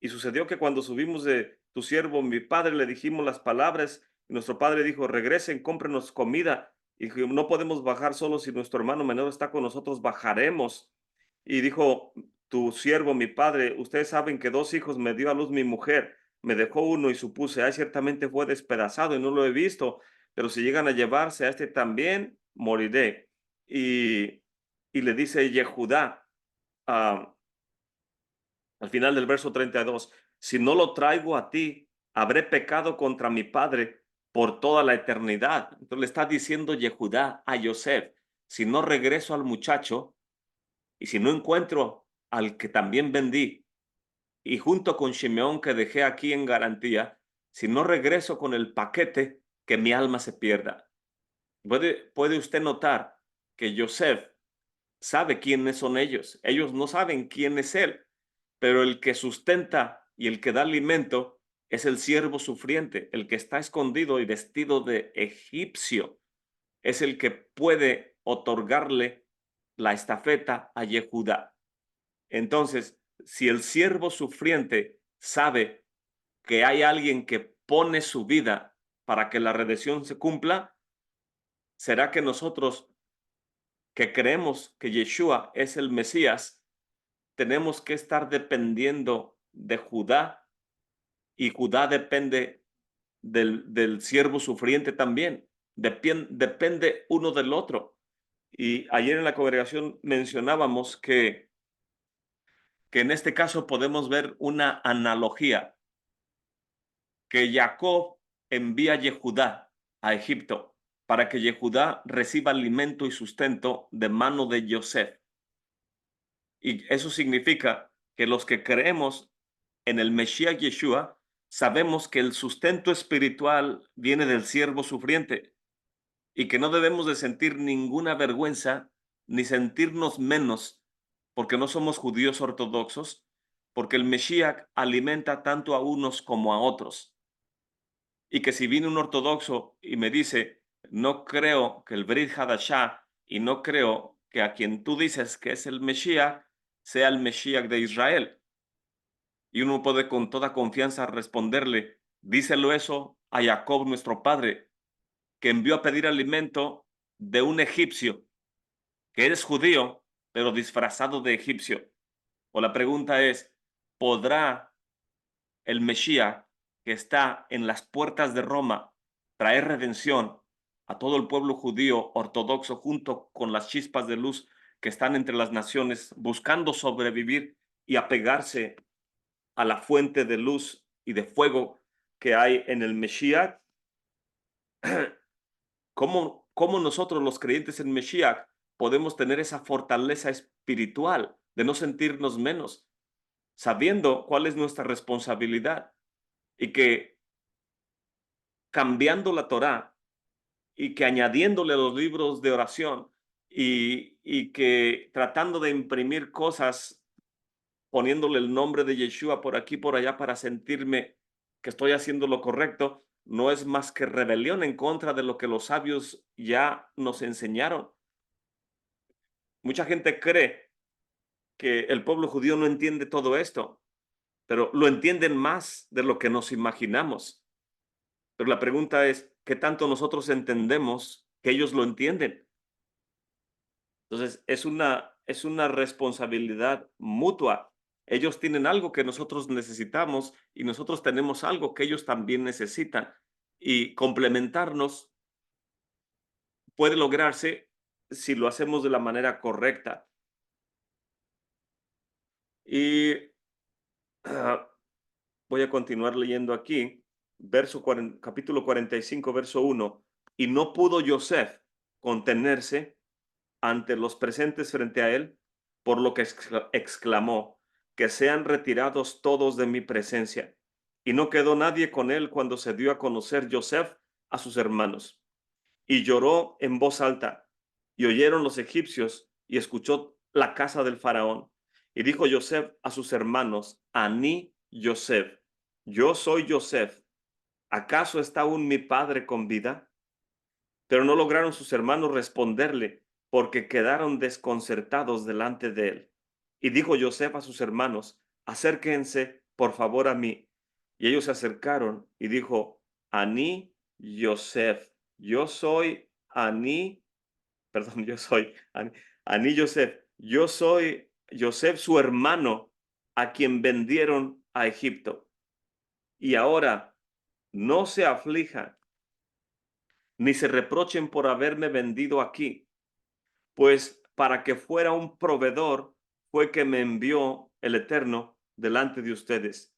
Y sucedió que cuando subimos de tu siervo, mi padre, le dijimos las palabras, y nuestro padre dijo, regresen, cómprenos comida. Y dijo, no podemos bajar solo si nuestro hermano menor está con nosotros, bajaremos. Y dijo, tu siervo, mi padre, ustedes saben que 2 hijos me dio a luz mi mujer, me dejó uno y supuse, ay, ciertamente fue despedazado y no lo he visto, pero si llegan a llevarse a este también, moriré. Y, y le dice Yehudá, ah, al final del verso 32, si no lo traigo a ti, habré pecado contra mi padre por toda la eternidad. Entonces le está diciendo Yehudá a Yosef, si no regreso al muchacho y si no encuentro al que también vendí, y junto con Shimeón que dejé aquí en garantía, si no regreso con el paquete, que mi alma se pierda. Puede usted notar que Yosef sabe quiénes son ellos. Ellos no saben quién es él, pero el que sustenta y el que da alimento es el siervo sufriente, el que está escondido y vestido de egipcio. Es el que puede otorgarle la estafeta a Yehudá. Entonces, si el siervo sufriente sabe que hay alguien que pone su vida para que la redención se cumpla, ¿será que nosotros que creemos que Yeshua es el Mesías, tenemos que estar dependiendo de Judá, y Judá depende del siervo sufriente también? Depende uno del otro. Y ayer en la congregación mencionábamos que en este caso podemos ver una analogía, que Jacob envía a Yehudá a Egipto para que Yehudá reciba alimento y sustento de mano de Yosef. Y eso significa que los que creemos en el Mesías Yeshua sabemos que el sustento espiritual viene del siervo sufriente y que no debemos de sentir ninguna vergüenza ni sentirnos menos porque no somos judíos ortodoxos, porque el Mesías alimenta tanto a unos como a otros. Y que si viene un ortodoxo y me dice, no creo que el Brit Hadashah y no creo que a quien tú dices que es el Mesías sea el Mesías de Israel. Y uno puede con toda confianza responderle, díselo eso a Jacob nuestro padre, que envió a pedir alimento de un egipcio, que es judío, pero disfrazado de egipcio. O la pregunta es, ¿podrá el Mesías que está en las puertas de Roma traer redención a todo el pueblo judío ortodoxo junto con las chispas de luz que están entre las naciones buscando sobrevivir y apegarse a la fuente de luz y de fuego que hay en el Mesías? ¿Cómo nosotros los creyentes en Mesías podemos tener esa fortaleza espiritual de no sentirnos menos, sabiendo cuál es nuestra responsabilidad y que cambiando la Torá y que añadiéndole los libros de oración, y que tratando de imprimir cosas, poniéndole el nombre de Yeshua por aquí, por allá, para sentirme que estoy haciendo lo correcto, no es más que rebelión en contra de lo que los sabios ya nos enseñaron. Mucha gente cree que el pueblo judío no entiende todo esto, pero lo entienden más de lo que nos imaginamos. Pero la pregunta es, ¿qué tanto nosotros entendemos que ellos lo entienden? Entonces, es una responsabilidad mutua. Ellos tienen algo que nosotros necesitamos y nosotros tenemos algo que ellos también necesitan. Y complementarnos puede lograrse si lo hacemos de la manera correcta. Y ah, voy a continuar leyendo aquí, capítulo 45, verso 1. Y no pudo Joseph contenerse ante los presentes frente a él, por lo que exclamó, que sean retirados todos de mi presencia. Y no quedó nadie con él cuando se dio a conocer Joseph a sus hermanos. Y lloró en voz alta, y oyeron los egipcios, y escuchó la casa del faraón. Y dijo Joseph a sus hermanos, Aní Joseph, yo soy Joseph, ¿acaso está aún mi padre con vida? Pero no lograron sus hermanos responderle, porque quedaron desconcertados delante de él. Y dijo Joseph a sus hermanos, acérquense por favor a mí. Y ellos se acercaron y dijo, Aní Joseph, yo soy Aní, perdón, yo soy Aní Joseph, yo soy Joseph su hermano, a quien vendieron a Egipto. Y ahora no se aflijan ni se reprochen por haberme vendido aquí, pues para que fuera un proveedor fue que me envió el Eterno delante de ustedes.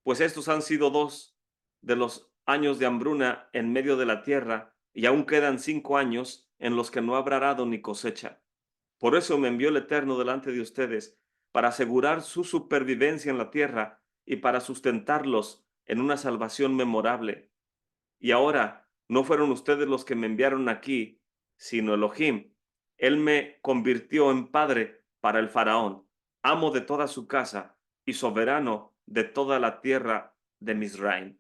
Pues estos han sido 2 de los años de hambruna en medio de la tierra, y aún quedan 5 años en los que no habrá arado ni cosecha. Por eso me envió el Eterno delante de ustedes, para asegurar su supervivencia en la tierra y para sustentarlos en una salvación memorable. Y ahora no fueron ustedes los que me enviaron aquí, sino Elohim. Él me convirtió en padre para el faraón, amo de toda su casa y soberano de toda la tierra de Misraim.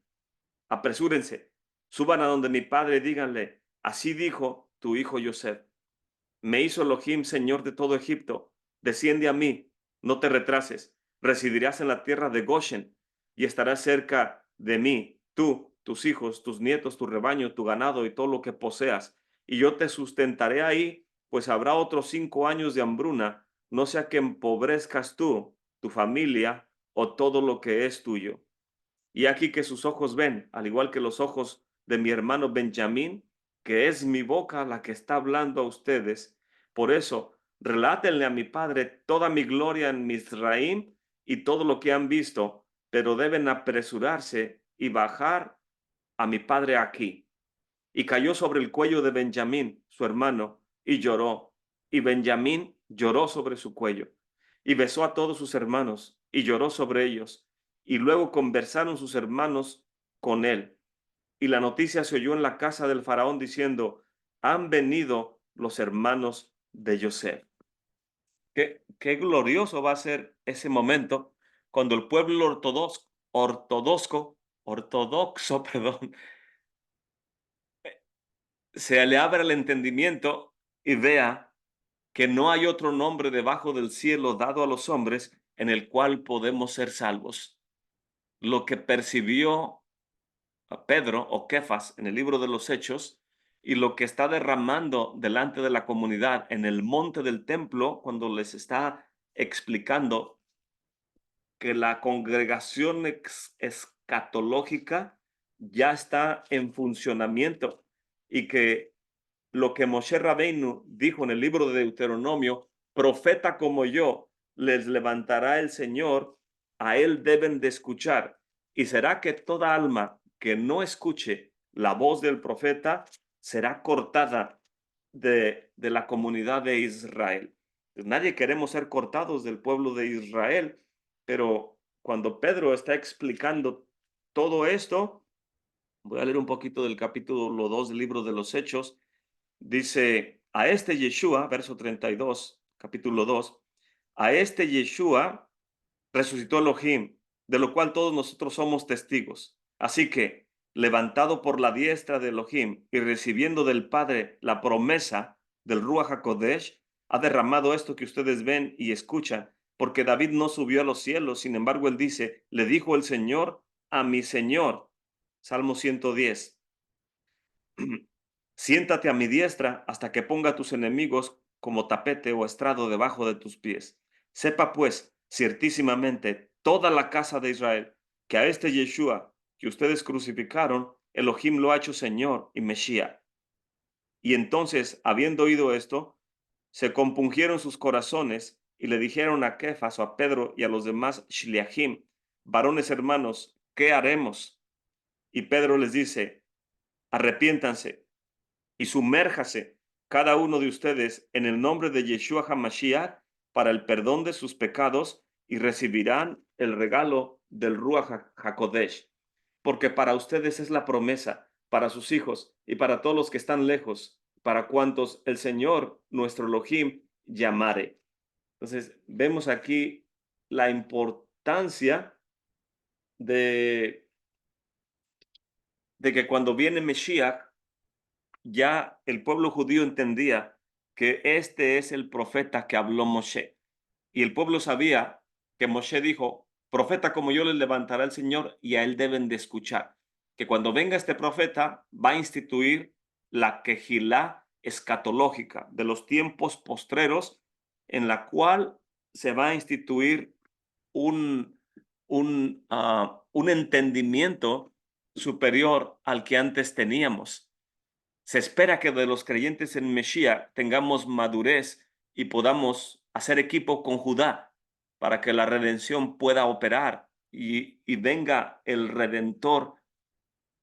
Apresúrense, suban a donde mi padre y díganle, así dijo tu hijo Joseph. Me hizo Elohim señor de todo Egipto. Desciende a mí, no te retrases. Residirás en la tierra de Goshen y estarás cerca de mí, tú, tus hijos, tus nietos, tu rebaño, tu ganado y todo lo que poseas. Y yo te sustentaré ahí, pues habrá otros 5 años de hambruna, no sea que empobrezcas tú, tu familia o todo lo que es tuyo. Y aquí que sus ojos ven, al igual que los ojos de mi hermano Benjamín, que es mi boca la que está hablando a ustedes. Por eso, relátenle a mi padre toda mi gloria en Misraim y todo lo que han visto, pero deben apresurarse y bajar a mi padre aquí. Y cayó sobre el cuello de Benjamín, su hermano, y lloró. Y Benjamín lloró sobre su cuello. Y besó a todos sus hermanos, y lloró sobre ellos. Y luego conversaron sus hermanos con él. Y la noticia se oyó en la casa del faraón diciendo, han venido los hermanos de José. Qué glorioso va a ser ese momento cuando el pueblo ortodoxo, perdón, se le abra el entendimiento y vea que no hay otro nombre debajo del cielo dado a los hombres en el cual podemos ser salvos. Lo que percibió a Pedro o Kefas en el libro de los Hechos y lo que está derramando delante de la comunidad en el monte del templo cuando les está explicando que la congregación escatológica ya está en funcionamiento y que lo que Moshe Rabbeinu dijo en el libro de Deuteronomio, profeta como yo, les levantará el Señor, a él deben de escuchar. Y será que toda alma que no escuche la voz del profeta será cortada de la comunidad de Israel. Nadie queremos ser cortados del pueblo de Israel, pero cuando Pedro está explicando todo esto, voy a leer un poquito del capítulo 2 del libro de los Hechos. Dice, a este Yeshua, verso 32, capítulo 2, a este Yeshua resucitó Elohim, de lo cual todos nosotros somos testigos. Así que, levantado por la diestra de Elohim y recibiendo del Padre la promesa del Ruach HaKodesh, ha derramado esto que ustedes ven y escuchan, porque David no subió a los cielos, sin embargo él dice, le dijo el Señor a mi Señor. Salmo 110. Siéntate a mi diestra hasta que ponga a tus enemigos como tapete o estrado debajo de tus pies. Sepa pues, ciertísimamente, toda la casa de Israel, que a este Yeshua que ustedes crucificaron, Elohim lo ha hecho Señor y Mesías. Y entonces, habiendo oído esto, se compungieron sus corazones y le dijeron a Kefas o a Pedro y a los demás Shliachim, varones hermanos, ¿qué haremos? Y Pedro les dice, arrepiéntanse y sumérjase cada uno de ustedes en el nombre de Yeshua HaMashiach para el perdón de sus pecados y recibirán el regalo del Ruach HaKodesh. Porque para ustedes es la promesa, para sus hijos y para todos los que están lejos, para cuantos el Señor, nuestro Elohim, llamare. Entonces, vemos aquí la importancia de, de que cuando viene Mesías, ya el pueblo judío entendía que este es el profeta que habló Moshe. Y el pueblo sabía que Moshe dijo, profeta como yo les levantará el Señor y a él deben de escuchar. Que cuando venga este profeta va a instituir la quejilá escatológica de los tiempos postreros, en la cual se va a instituir un, un entendimiento superior al que antes teníamos. Se espera que de los creyentes en Mesías tengamos madurez y podamos hacer equipo con Judá para que la redención pueda operar y venga el Redentor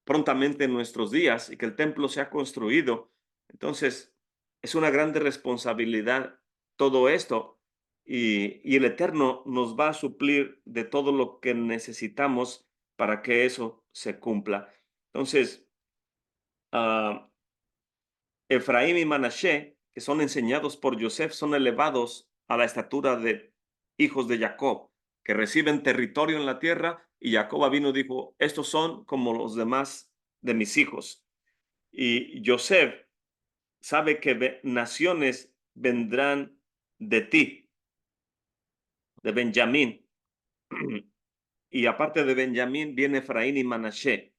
prontamente en nuestros días y que el templo sea construido. Entonces, es una grande responsabilidad todo esto y el Eterno nos va a suplir de todo lo que necesitamos para que eso se cumpla. Entonces, uh, Efraín y Manashe, que son enseñados por Yosef, son elevados a la estatura de hijos de Jacob, que reciben territorio en la tierra, y Jacob vino y dijo, estos son como los demás de mis hijos. Y Yosef sabe que naciones vendrán de ti, de Benjamín, y aparte de Benjamín viene Efraín y Manashe.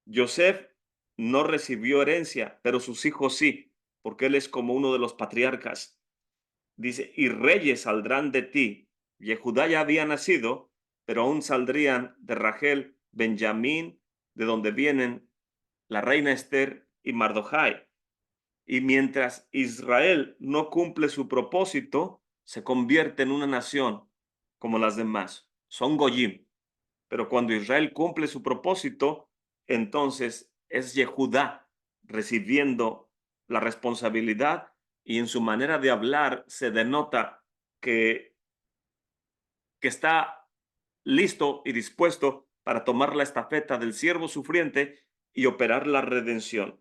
Yosef no recibió herencia, pero sus hijos sí, porque él es como uno de los patriarcas. Dice, y reyes saldrán de ti. Yehudá ya había nacido, pero aún saldrían de Rachel, Benjamín, de donde vienen la reina Esther y Mardochai. Y mientras Israel no cumple su propósito, se convierte en una nación como las demás. Son Goyim. Pero cuando Israel cumple su propósito, entonces es Yehudá recibiendo la responsabilidad y en su manera de hablar se denota que, que está listo y dispuesto para tomar la estafeta del siervo sufriente y operar la redención.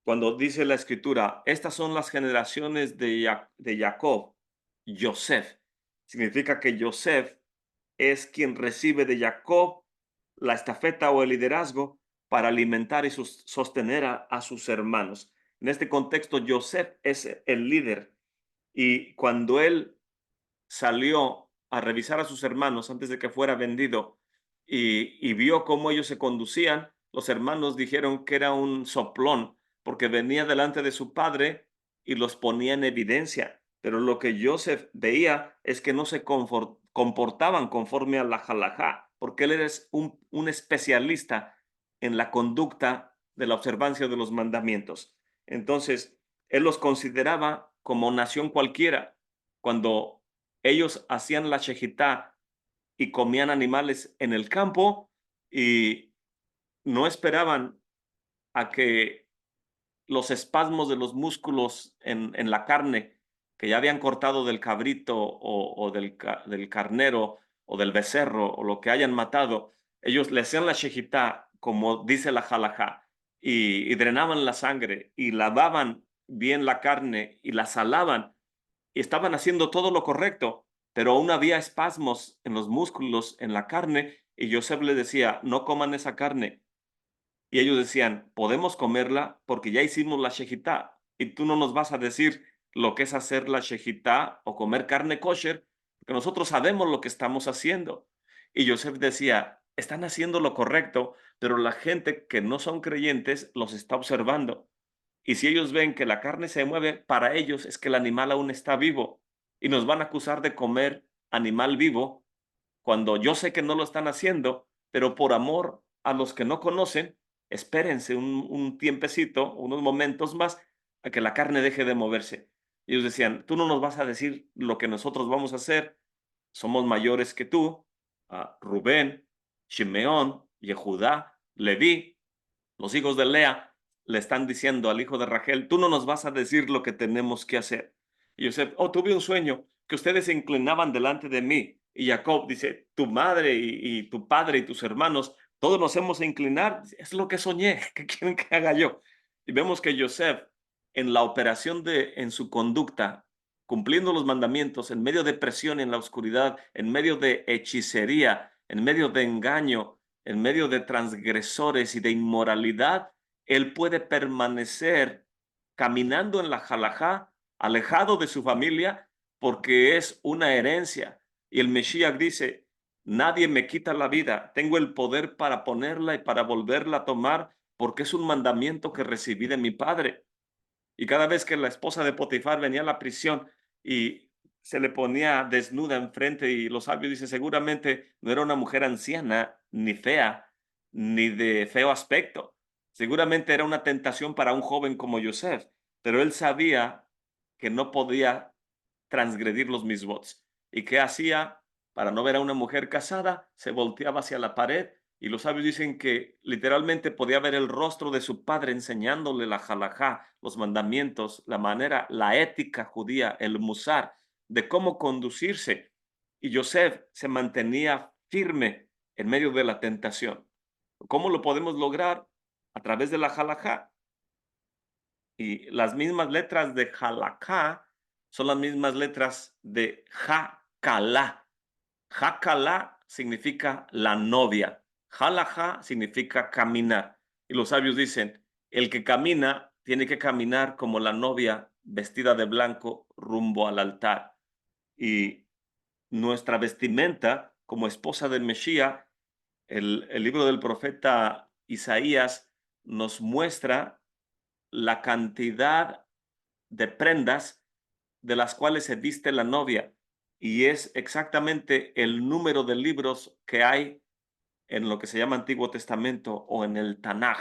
Cuando dice la escritura, estas son las generaciones de Jacob, Yosef, significa que Yosef es quien recibe de Jacob la estafeta o el liderazgo para alimentar y sostener a sus hermanos. En este contexto, Yosef es el líder y cuando él salió a revisar a sus hermanos antes de que fuera vendido y vio cómo ellos se conducían, los hermanos dijeron que era un soplón porque venía delante de su padre y los ponía en evidencia. Pero lo que Joseph veía es que no se comportaban conforme a la halajá, porque él era un especialista en la conducta de la observancia de los mandamientos. Entonces, él los consideraba como nación cualquiera. Cuando ellos hacían la shejitá y comían animales en el campo y no esperaban a que los espasmos de los músculos en la carne que ya habían cortado del cabrito o del carnero o del becerro o lo que hayan matado, ellos le hacían la shejitá como dice la halajá y drenaban la sangre y lavaban bien la carne y la salaban y estaban haciendo todo lo correcto, pero aún había espasmos en los músculos, en la carne, y Joseph le decía, no coman esa carne. Y ellos decían, podemos comerla porque ya hicimos la shejitá, y tú no nos vas a decir lo que es hacer la shejitá o comer carne kosher, porque nosotros sabemos lo que estamos haciendo. Y Joseph decía, están haciendo lo correcto, pero la gente que no son creyentes los está observando. Y si ellos ven que la carne se mueve, para ellos es que el animal aún está vivo y nos van a acusar de comer animal vivo cuando yo sé que no lo están haciendo, pero por amor a los que no conocen, espérense un tiempecito, unos momentos más, a que la carne deje de moverse. Ellos decían, tú no nos vas a decir lo que nosotros vamos a hacer, somos mayores que tú, Rubén, Shimeón, Yehudá, Leví, los hijos de Lea le están diciendo al hijo de Rachel, tú no nos vas a decir lo que tenemos que hacer. Y Joseph, oh, tuve un sueño, que ustedes se inclinaban delante de mí. Y Jacob dice, tu madre y tu padre y tus hermanos, todos nos hemos de inclinar. Es lo que soñé, ¿qué quieren que haga yo? Y vemos que Joseph, en la operación en su conducta, cumpliendo los mandamientos, en medio de presión en la oscuridad, en medio de hechicería, en medio de engaño, en medio de transgresores y de inmoralidad, él puede permanecer caminando en la halajá, alejado de su familia, porque es una herencia. Y el Mesías dice, nadie me quita la vida, tengo el poder para ponerla y para volverla a tomar, porque es un mandamiento que recibí de mi padre. Y cada vez que la esposa de Potifar venía a la prisión y se le ponía desnuda enfrente y los sabios dicen, seguramente no era una mujer anciana, ni fea, ni de feo aspecto. Seguramente era una tentación para un joven como Joseph, pero él sabía que no podía transgredir los misbots. ¿Y qué hacía? Para no ver a una mujer casada, se volteaba hacia la pared y los sabios dicen que literalmente podía ver el rostro de su padre enseñándole la halajá, los mandamientos, la manera, la ética judía, el musar, de cómo conducirse. Y Joseph se mantenía firme en medio de la tentación. ¿Cómo lo podemos lograr? A través de la halajá. Y las mismas letras de halakha son las mismas letras de Hakala. Hakala significa la novia. Halajá significa caminar. Y los sabios dicen, el que camina tiene que caminar como la novia vestida de blanco rumbo al altar. Y nuestra vestimenta como esposa del Mesías, el libro del profeta Isaías nos muestra la cantidad de prendas de las cuales se viste la novia y es exactamente el número de libros que hay en lo que se llama Antiguo Testamento o en el Tanaj.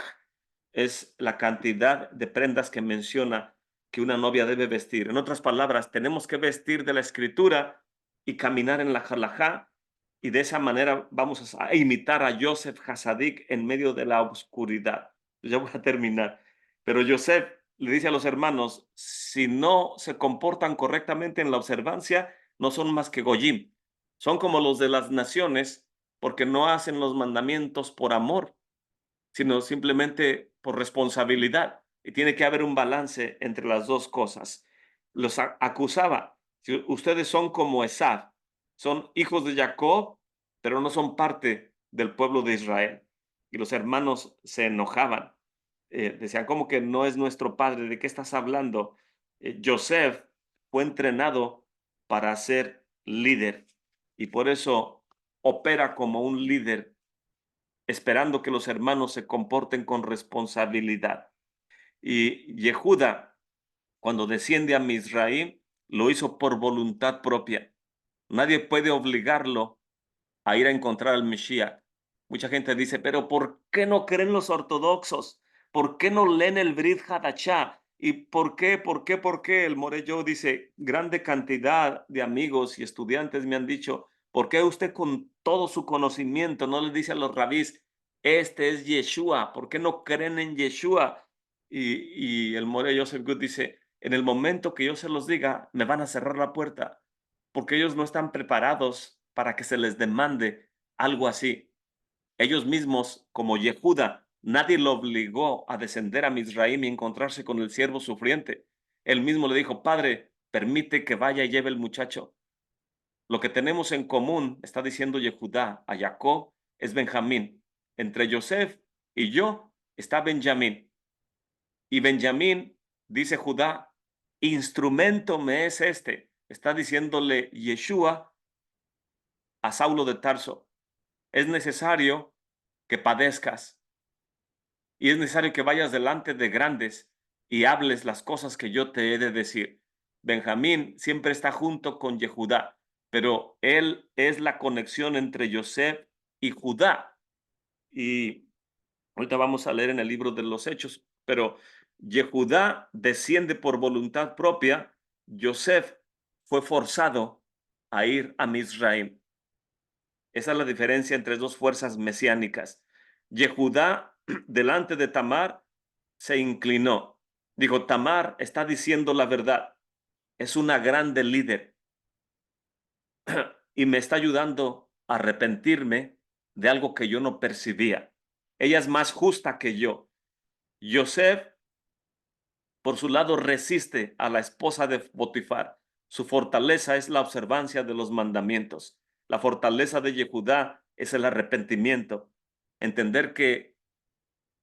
Es la cantidad de prendas que menciona que una novia debe vestir. En otras palabras, tenemos que vestir de la escritura y caminar en la halajá y de esa manera vamos a imitar a Joseph Hasadik en medio de la oscuridad. Ya voy a terminar. Pero Joseph le dice a los hermanos, si no se comportan correctamente en la observancia, no son más que goyim. Son como los de las naciones porque no hacen los mandamientos por amor, sino simplemente por responsabilidad. Y tiene que haber un balance entre las dos cosas. Los acusaba, si ustedes son como Esav, son hijos de Jacob, pero no son parte del pueblo de Israel. Y los hermanos se enojaban. Decían, ¿cómo que no es nuestro padre? ¿De qué estás hablando? Joseph fue entrenado para ser líder y por eso opera como un líder esperando que los hermanos se comporten con responsabilidad. Y Yehuda, cuando desciende a Misraim, lo hizo por voluntad propia. Nadie puede obligarlo a ir a encontrar al Mesías. Mucha gente dice, pero ¿por qué no creen los ortodoxos? ¿Por qué no leen el Brit Hadashah? ¿Y por qué, por qué, por qué? El Morello dice, grande cantidad de amigos y estudiantes me han dicho, ¿por qué usted con todo su conocimiento no le dice a los rabís, este es Yeshua? ¿Por qué no creen en Yeshua? Y el Morello Joseph Good dice, en el momento que yo se los diga, me van a cerrar la puerta porque ellos no están preparados para que se les demande algo así. Ellos mismos, como Yehuda, Nadie lo obligó a descender a Mizraim y encontrarse con el siervo sufriente. Él mismo le dijo, Padre, permite que vaya y lleve el muchacho. Lo que tenemos en común, está diciendo Yehudá a Jacob, es Benjamín. Entre Joseph y yo está Benjamín. Y Benjamín, dice Judá, instrumento me es este. Está diciéndole Yeshua a Saulo de Tarso. Es necesario que padezcas y es necesario que vayas delante de grandes y hables las cosas que yo te he de decir. Benjamín siempre está junto con Yehudá, pero él es la conexión entre Joseph y Judá. Y ahorita vamos a leer en el libro de los Hechos, pero Yehudá desciende por voluntad propia, Joseph fue forzado a ir a Misraim. Esa es la diferencia entre dos fuerzas mesiánicas. Yehudá, delante de Tamar, se inclinó. Dijo, Tamar está diciendo la verdad. Es una grande líder y me está ayudando a arrepentirme de algo que yo no percibía. Ella es más justa que yo. Joseph, por su lado, resiste a la esposa de Potifar. Su fortaleza es la observancia de los mandamientos. La fortaleza de Yehudá es el arrepentimiento. Entender que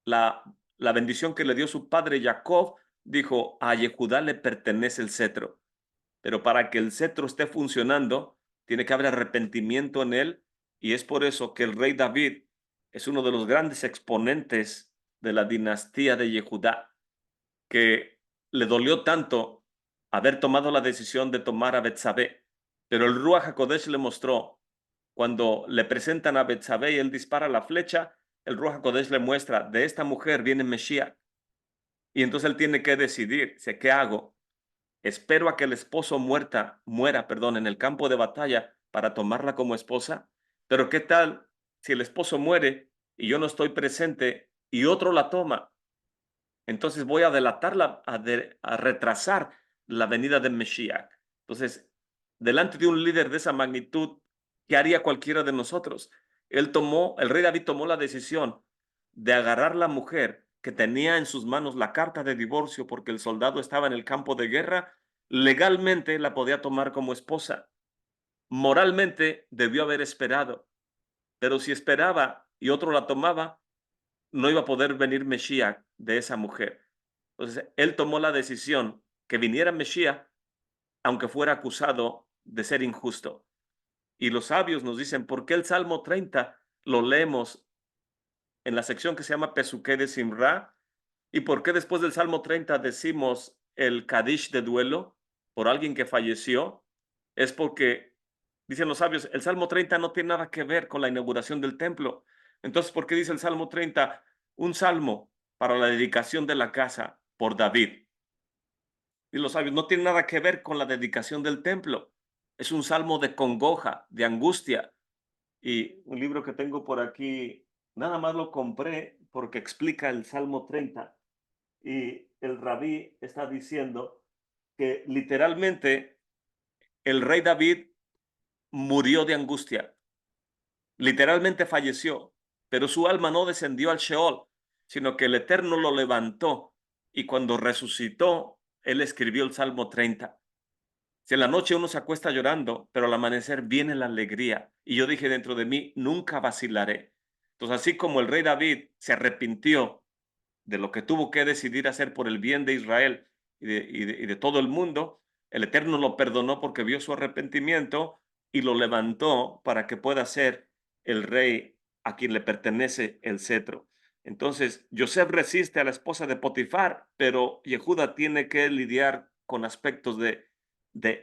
la, la bendición que le dio su padre Jacob, dijo, a Yehudá le pertenece el cetro. Pero para que el cetro esté funcionando, tiene que haber arrepentimiento en él. Y es por eso que el rey David es uno de los grandes exponentes de la dinastía de Yehudá, que le dolió tanto haber tomado la decisión de tomar a Betsabé. Pero el Ruach HaKodesh le mostró, cuando le presentan a Betsabé y él dispara la flecha, el Ruach HaKodesh le muestra, de esta mujer viene Mesías. Y entonces él tiene que decidir, ¿qué hago? ¿Espero a que el esposo muera, perdón, en el campo de batalla para tomarla como esposa? Pero ¿qué tal si el esposo muere y yo no estoy presente y otro la toma? Entonces voy a delatarla, a retrasar la venida del Mesías. Entonces, delante de un líder de esa magnitud, ¿qué haría cualquiera de nosotros? El rey David tomó la decisión de agarrar la mujer que tenía en sus manos la carta de divorcio porque el soldado estaba en el campo de guerra, legalmente la podía tomar como esposa. Moralmente debió haber esperado, pero si esperaba y otro la tomaba, no iba a poder venir Mesías de esa mujer. Entonces, él tomó la decisión que viniera Mesías, aunque fuera acusado de ser injusto. Y los sabios nos dicen, ¿por qué el Salmo 30 lo leemos en la sección que se llama Pesuqué de Simra? ¿Y por qué después del Salmo 30 decimos el Kadish de duelo por alguien que falleció? Es porque, dicen los sabios, el Salmo 30 no tiene nada que ver con la inauguración del templo. Entonces, ¿por qué dice el Salmo 30? Un salmo para la dedicación de la casa por David. Y los sabios, no tiene nada que ver con la dedicación del templo. Es un salmo de congoja, de angustia. Y un libro que tengo por aquí, nada más lo compré porque explica el Salmo 30. Y el rabí está diciendo que literalmente el rey David murió de angustia. Literalmente falleció, pero su alma no descendió al Sheol, sino que el Eterno lo levantó. Y cuando resucitó, él escribió el Salmo 30. Si en la noche uno se acuesta llorando, pero al amanecer viene la alegría. Y yo dije dentro de mí, nunca vacilaré. Entonces, así como el rey David se arrepintió de lo que tuvo que decidir hacer por el bien de Israel y de todo el mundo, el Eterno lo perdonó porque vio su arrepentimiento y lo levantó para que pueda ser el rey a quien le pertenece el cetro. Entonces, Joseph resiste a la esposa de Potifar, pero Yehuda tiene que lidiar con aspectos de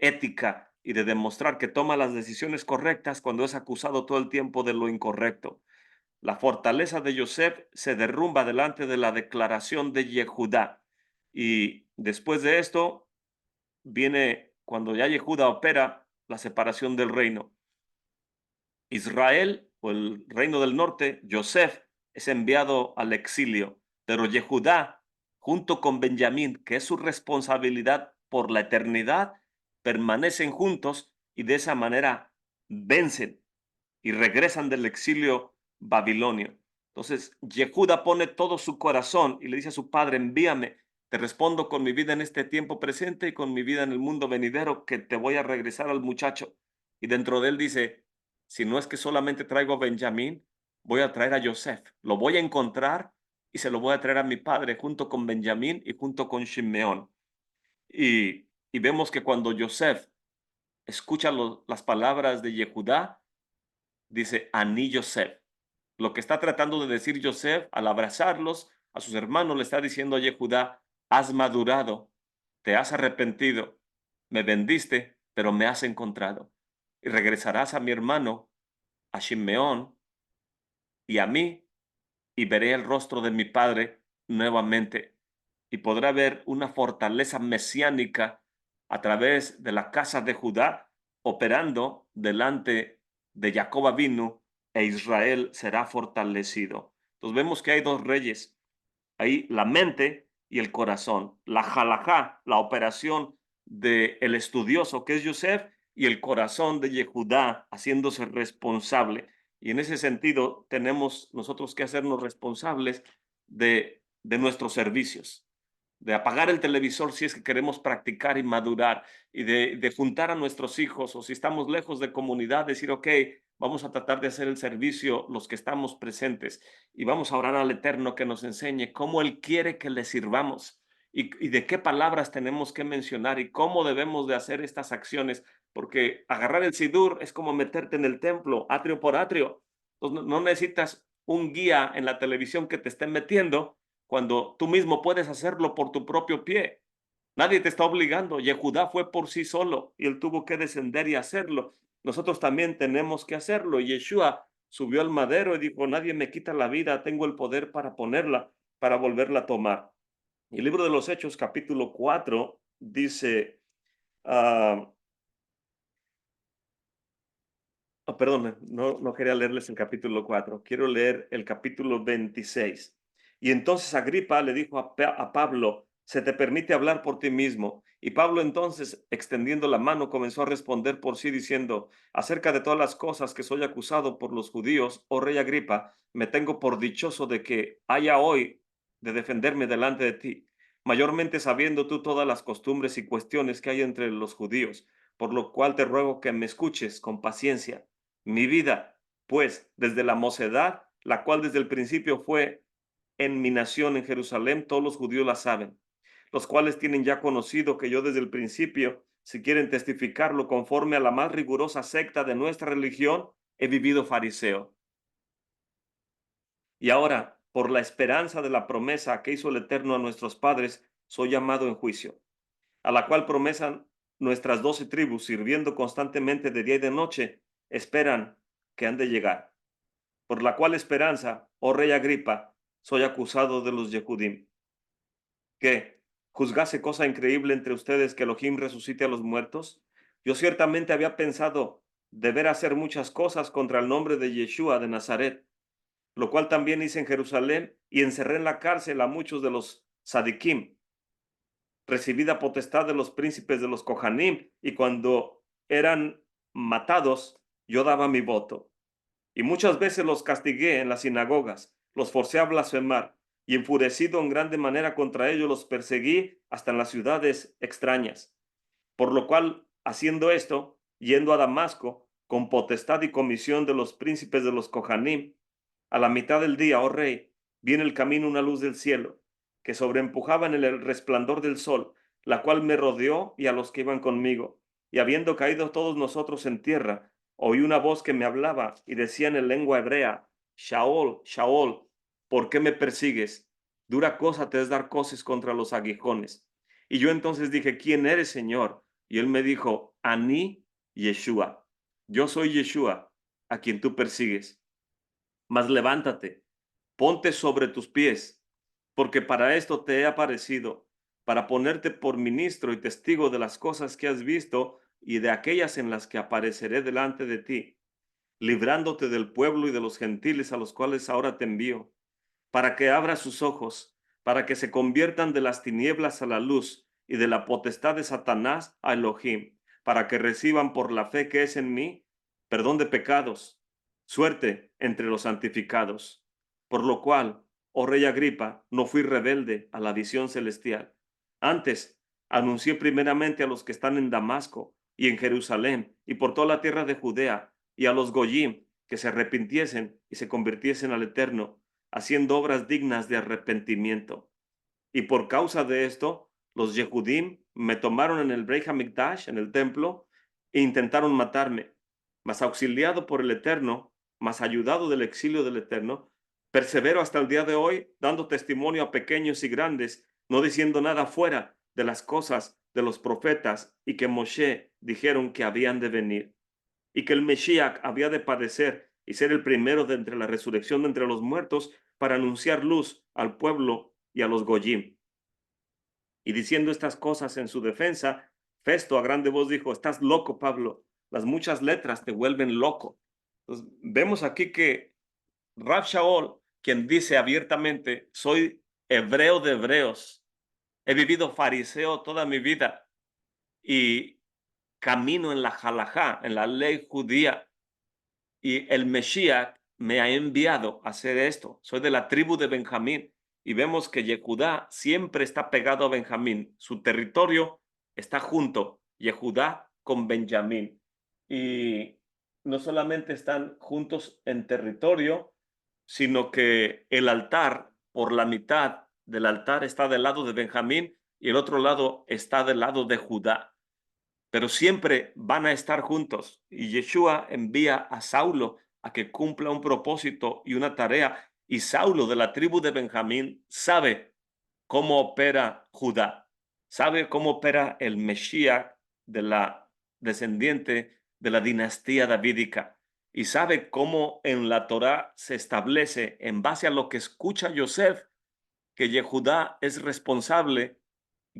ética y de demostrar que toma las decisiones correctas cuando es acusado todo el tiempo de lo incorrecto. La fortaleza de Joseph se derrumba delante de la declaración de Yehudá. Y después de esto viene, cuando ya Yehudá opera, la separación del reino. Israel, o el reino del norte, Joseph, es enviado al exilio, pero Yehudá, junto con Benjamín, que es su responsabilidad por la eternidad, permanecen juntos y de esa manera vencen y regresan del exilio babilonio. Entonces, Yehuda pone todo su corazón y le dice a su padre, envíame, te respondo con mi vida en este tiempo presente y con mi vida en el mundo venidero, que te voy a regresar al muchacho. Y dentro de él dice, si no es que solamente traigo a Benjamín, voy a traer a Yosef, lo voy a encontrar y se lo voy a traer a mi padre junto con Benjamín y junto con Shimeón. Y vemos que cuando Yosef escucha las palabras de Yehudá, dice, Aní Yosef. Lo que está tratando de decir Yosef al abrazarlos a sus hermanos le está diciendo a Yehudá, has madurado, te has arrepentido, me vendiste, pero me has encontrado. Y regresarás a mi hermano, a Shimeón y a mí, y veré el rostro de mi padre nuevamente. Y podrá ver una fortaleza mesiánica a través de la casa de Judá operando delante de Jacob Avinu, e Israel será fortalecido. Entonces vemos que hay dos reyes, ahí la mente y el corazón, la halajá, la operación del estudioso que es Yosef, y el corazón de Yehudá haciéndose responsable. Y en ese sentido tenemos nosotros que hacernos responsables de nuestros servicios, de apagar el televisor si es que queremos practicar y madurar, y de juntar a nuestros hijos, o si estamos lejos de comunidad, decir, ok, vamos a tratar de hacer el servicio los que estamos presentes, y vamos a orar al Eterno que nos enseñe cómo Él quiere que le sirvamos, y de qué palabras tenemos que mencionar y cómo debemos de hacer estas acciones, porque agarrar el sidur es como meterte en el templo, atrio por atrio. Entonces, no necesitas un guía en la televisión que te esté metiendo, cuando tú mismo puedes hacerlo por tu propio pie. Nadie te está obligando. Yehudá fue por sí solo y él tuvo que descender y hacerlo. Nosotros también tenemos que hacerlo. Yeshua subió al madero y dijo, nadie me quita la vida, tengo el poder para ponerla, para volverla a tomar. Y el libro de los Hechos, capítulo 4, dice, ah, perdón, no quería leerles el capítulo 4, quiero leer el capítulo 26. Y entonces Agripa le dijo a Pablo, se te permite hablar por ti mismo. Y Pablo entonces, extendiendo la mano, comenzó a responder por sí diciendo, acerca de todas las cosas que soy acusado por los judíos, oh rey Agripa, me tengo por dichoso de que haya hoy de defenderme delante de ti, mayormente sabiendo tú todas las costumbres y cuestiones que hay entre los judíos, por lo cual te ruego que me escuches con paciencia mi vida, pues, desde la mocedad, la cual desde el principio fue en mi nación en Jerusalén, todos los judíos la saben, los cuales tienen ya conocido que yo desde el principio, si quieren testificarlo conforme a la más rigurosa secta de nuestra religión, he vivido fariseo. Y ahora, por la esperanza de la promesa que hizo el Eterno a nuestros padres, soy llamado en juicio, a la cual promesa nuestras 12 tribus, sirviendo constantemente de día y de noche, esperan que han de llegar. Por la cual esperanza, oh rey Agripa, soy acusado de los Yehudim. ¿Qué? ¿Juzgase cosa increíble entre ustedes que Elohim resucite a los muertos? Yo ciertamente había pensado deber hacer muchas cosas contra el nombre de Yeshua de Nazaret, lo cual también hice en Jerusalén y encerré en la cárcel a muchos de los Sadikim, recibida potestad de los príncipes de los Kohanim, y cuando eran matados, yo daba mi voto. Y muchas veces los castigué en las sinagogas, los forcé a blasfemar, y enfurecido en grande manera contra ellos, los perseguí hasta en las ciudades extrañas. Por lo cual, haciendo esto, yendo a Damasco, con potestad y comisión de los príncipes de los Kohanim, a la mitad del día, oh rey, vi en el camino una luz del cielo, que sobreempujaba en el resplandor del sol, la cual me rodeó y a los que iban conmigo. Y habiendo caído todos nosotros en tierra, oí una voz que me hablaba y decía en lengua hebrea, Shaol, Shaol, ¿por qué me persigues? Dura cosa te es dar coces contra los aguijones. Y yo entonces dije, ¿quién eres, Señor? Y él me dijo, Aní Yeshua. Yo soy Yeshua, a quien tú persigues. Mas levántate, ponte sobre tus pies, porque para esto te he aparecido, para ponerte por ministro y testigo de las cosas que has visto y de aquellas en las que apareceré delante de ti, librándote del pueblo y de los gentiles a los cuales ahora te envío, para que abras sus ojos, para que se conviertan de las tinieblas a la luz y de la potestad de Satanás a Elohim, para que reciban por la fe que es en mí perdón de pecados, suerte entre los santificados. Por lo cual, oh rey Agripa, no fui rebelde a la visión celestial. Antes, anuncié primeramente a los que están en Damasco y en Jerusalén y por toda la tierra de Judea y a los Goyim que se arrepintiesen y se convirtiesen al Eterno, haciendo obras dignas de arrepentimiento. Y por causa de esto, los Yehudim me tomaron en el Beit HaMikdash, en el templo, e intentaron matarme. Mas auxiliado por el Eterno, mas ayudado del exilio del Eterno, persevero hasta el día de hoy, dando testimonio a pequeños y grandes, no diciendo nada fuera de las cosas de los profetas y que Moshe dijeron que habían de venir, y que el Mesías había de padecer y ser el primero de entre la resurrección de entre los muertos para anunciar luz al pueblo y a los Goyim. Y diciendo estas cosas en su defensa, Festo a grande voz dijo: estás loco, Pablo, las muchas letras te vuelven loco. Entonces, vemos aquí que Rab Shaul, quien dice abiertamente: soy hebreo de hebreos, he vivido fariseo toda mi vida y camino en la halajá, en la ley judía, y el Mesías me ha enviado a hacer esto. Soy de la tribu de Benjamín. Y vemos que Yehudá siempre está pegado a Benjamín. Su territorio está junto, Yehudá con Benjamín. Y no solamente están juntos en territorio, sino que el altar, por la mitad del altar, está del lado de Benjamín y el otro lado está del lado de Judá, pero siempre van a estar juntos. Y Yeshua envía a Saulo a que cumpla un propósito y una tarea. Y Saulo, de la tribu de Benjamín, sabe cómo opera Judá, sabe cómo opera el Mesías de la descendiente de la dinastía davídica, y sabe cómo en la Torá se establece, en base a lo que escucha Yosef, que Yehudá es responsable,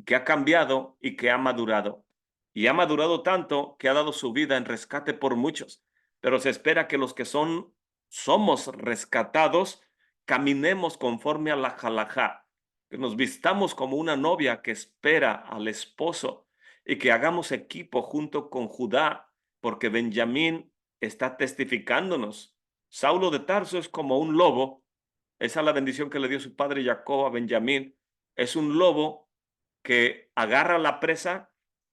que ha cambiado y que ha madurado. Y ha madurado tanto que ha dado su vida en rescate por muchos. Pero se espera que los que somos rescatados, caminemos conforme a la halajá, que nos vistamos como una novia que espera al esposo y que hagamos equipo junto con Judá, porque Benjamín está testificándonos. Saulo de Tarso es como un lobo. Esa es la bendición que le dio su padre Jacob a Benjamín. Es un lobo que agarra la presa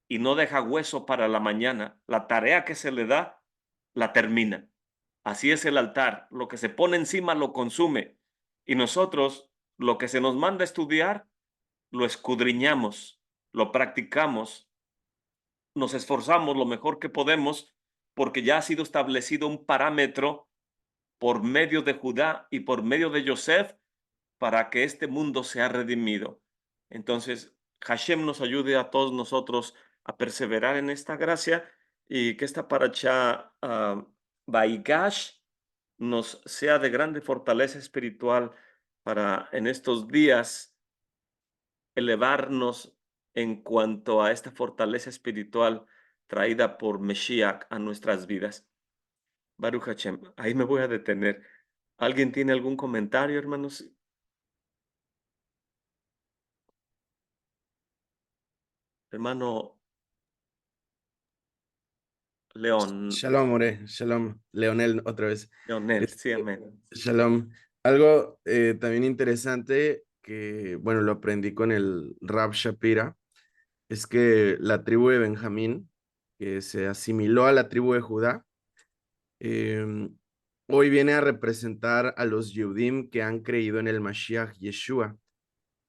y no deja hueso para la mañana. La tarea que se le da, la termina. Así es el altar. Lo que se pone encima lo consume. Y nosotros, lo que se nos manda estudiar, lo escudriñamos, lo practicamos, nos esforzamos lo mejor que podemos, porque ya ha sido establecido un parámetro por medio de Judá y por medio de Yosef para que este mundo sea redimido. Entonces, Hashem nos ayude a todos nosotros a perseverar en esta gracia y que esta paracha Baigash nos sea de grande fortaleza espiritual para en estos días elevarnos en cuanto a esta fortaleza espiritual traída por Mesías a nuestras vidas. Baruch Hashem, ahí me voy a detener. ¿Alguien tiene algún comentario, hermanos? Hermano León, Shalom, More, Shalom, Leonel, otra vez. Leonel, sí, Este, amén. Shalom. Algo también interesante que, bueno, lo aprendí con el Rab Shapira, es que la tribu de Benjamín, que se asimiló a la tribu de Judá, em, hoy viene a representar a los Yehudim que han creído en el Mashiach Yeshua,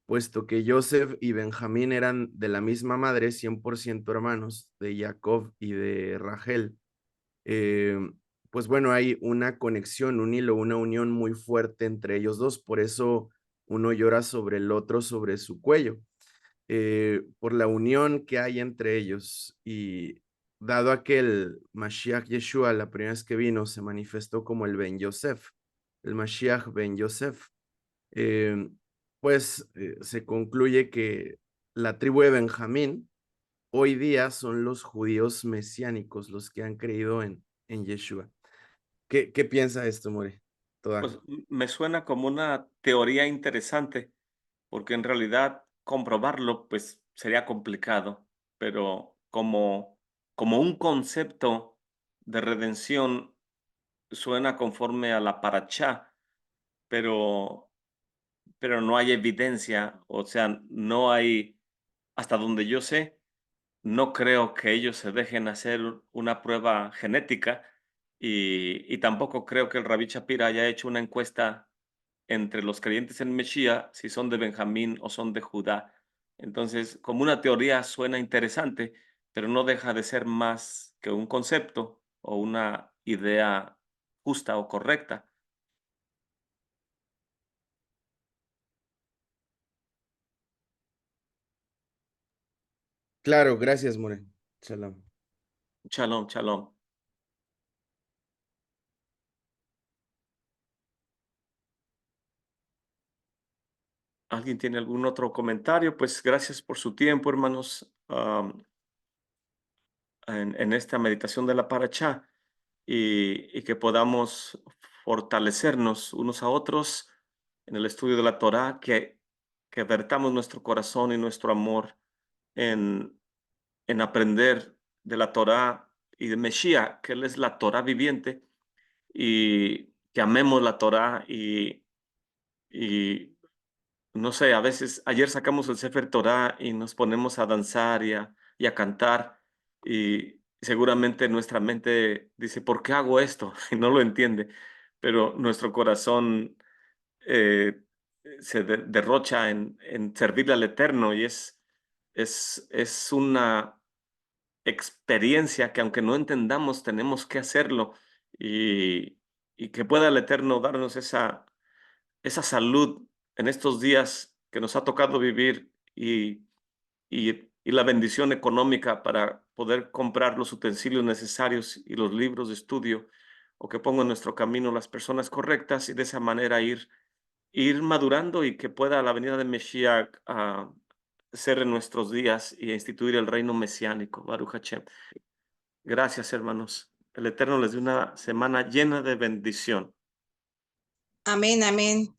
puesto que Joseph y Benjamín eran de la misma madre, 100% hermanos, de Jacob y de Rachel. eh, pues bueno, hay una conexión, un hilo, una unión muy fuerte entre ellos dos, por eso uno llora sobre el otro, sobre su cuello, por la unión que hay entre ellos. Y dado a que el Mashiach Yeshua, la primera vez que vino, se manifestó como el Ben Yosef, el Mashiach Ben Yosef, eh, pues se concluye que la tribu de Benjamín hoy día son los judíos mesiánicos, los que han creído en Yeshua. ¿Qué piensa esto, More? Toda. Pues me suena como una teoría interesante, porque en realidad comprobarlo, pues sería complicado, pero como un concepto de redención suena conforme a la paracha, pero no hay evidencia, o sea, no hay, hasta donde yo sé, no creo que ellos se dejen hacer una prueba genética y tampoco creo que el Rabí Shapira haya hecho una encuesta entre los creyentes en Mesías, si son de Benjamín o son de Judá. Entonces, como una teoría suena interesante, pero no deja de ser más que un concepto o una idea justa o correcta. Claro, gracias, More. Shalom. Shalom, shalom. ¿Alguien tiene algún otro comentario? Pues gracias por su tiempo, hermanos, en esta meditación de la Parashá y que podamos fortalecernos unos a otros en el estudio de la Torá, que vertamos nuestro corazón y nuestro amor en, en aprender de la Torá y de Mesías, que Él es la Torá viviente, y que amemos la Torá y no sé, a veces, ayer sacamos el Sefer Torah y nos ponemos a danzar y a cantar y seguramente nuestra mente dice, ¿por qué hago esto? Y no lo entiende, pero nuestro corazón eh, se derrocha en servirle al Eterno y es una experiencia que aunque no entendamos, tenemos que hacerlo y, y que pueda el Eterno darnos esa salud en estos días que nos ha tocado vivir y la bendición económica para poder comprar los utensilios necesarios y los libros de estudio, o que ponga en nuestro camino las personas correctas y de esa manera ir madurando y que pueda la venida de Mesías ser en nuestros días y instituir el reino mesiánico. Baruch Hashem. Gracias, hermanos. El Eterno les dé una semana llena de bendición. Amén, amén.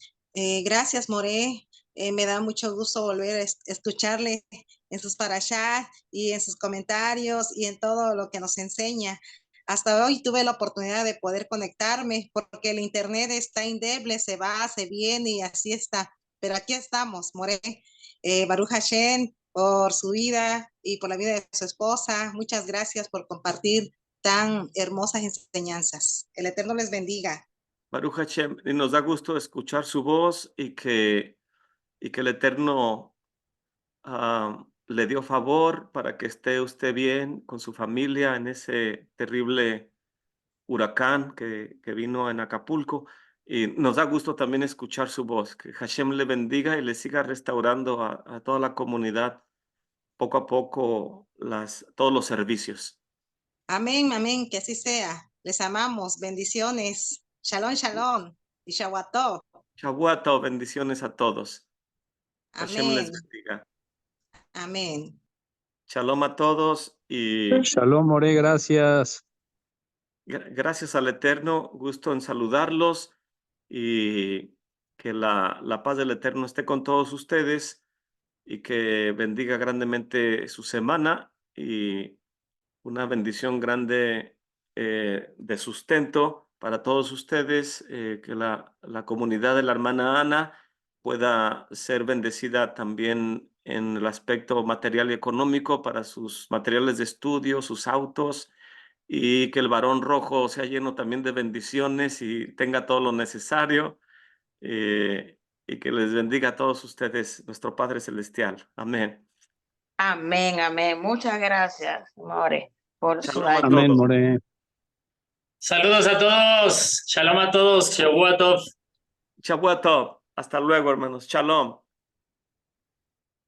Gracias, More. Me da mucho gusto volver a escucharle en sus parashá y en sus comentarios y en todo lo que nos enseña. Hasta hoy tuve la oportunidad de poder conectarme porque el internet está endeble, se va, se viene y así está. Pero aquí estamos, More. Baruch Hashem, por su vida y por la vida de su esposa. Muchas gracias por compartir tan hermosas enseñanzas. El Eterno les bendiga. Baruch Hashem, y nos da gusto escuchar su voz y que el Eterno le dio favor para que esté usted bien con su familia en ese terrible huracán que vino en Acapulco. Y nos da gusto también escuchar su voz. Que Hashem le bendiga y le siga restaurando a toda la comunidad poco a poco todos los servicios. Amén, amén, que así sea. Les amamos. Bendiciones. Shalom, shalom. Y Shavuot. Shavuot, bendiciones a todos. Hashem les Amén. bendiga. Amén. Shalom a todos y Shalom, More, gracias. gracias al Eterno. Gusto en saludarlos y que la paz del Eterno esté con todos ustedes y que bendiga grandemente su semana y una bendición grande de sustento para todos ustedes, que la comunidad de la hermana Ana pueda ser bendecida también en el aspecto material y económico para sus materiales de estudio, sus autos, y que el varón rojo sea lleno también de bendiciones y tenga todo lo necesario, y que les bendiga a todos ustedes, nuestro Padre Celestial. Amén. Amén, amén. Muchas gracias, More, por su Shalom a ayuda. Amén, todos. More. Saludos a todos. Shalom a todos. Shavuot Tov. Shavuot Tov. Hasta luego, hermanos. Shalom.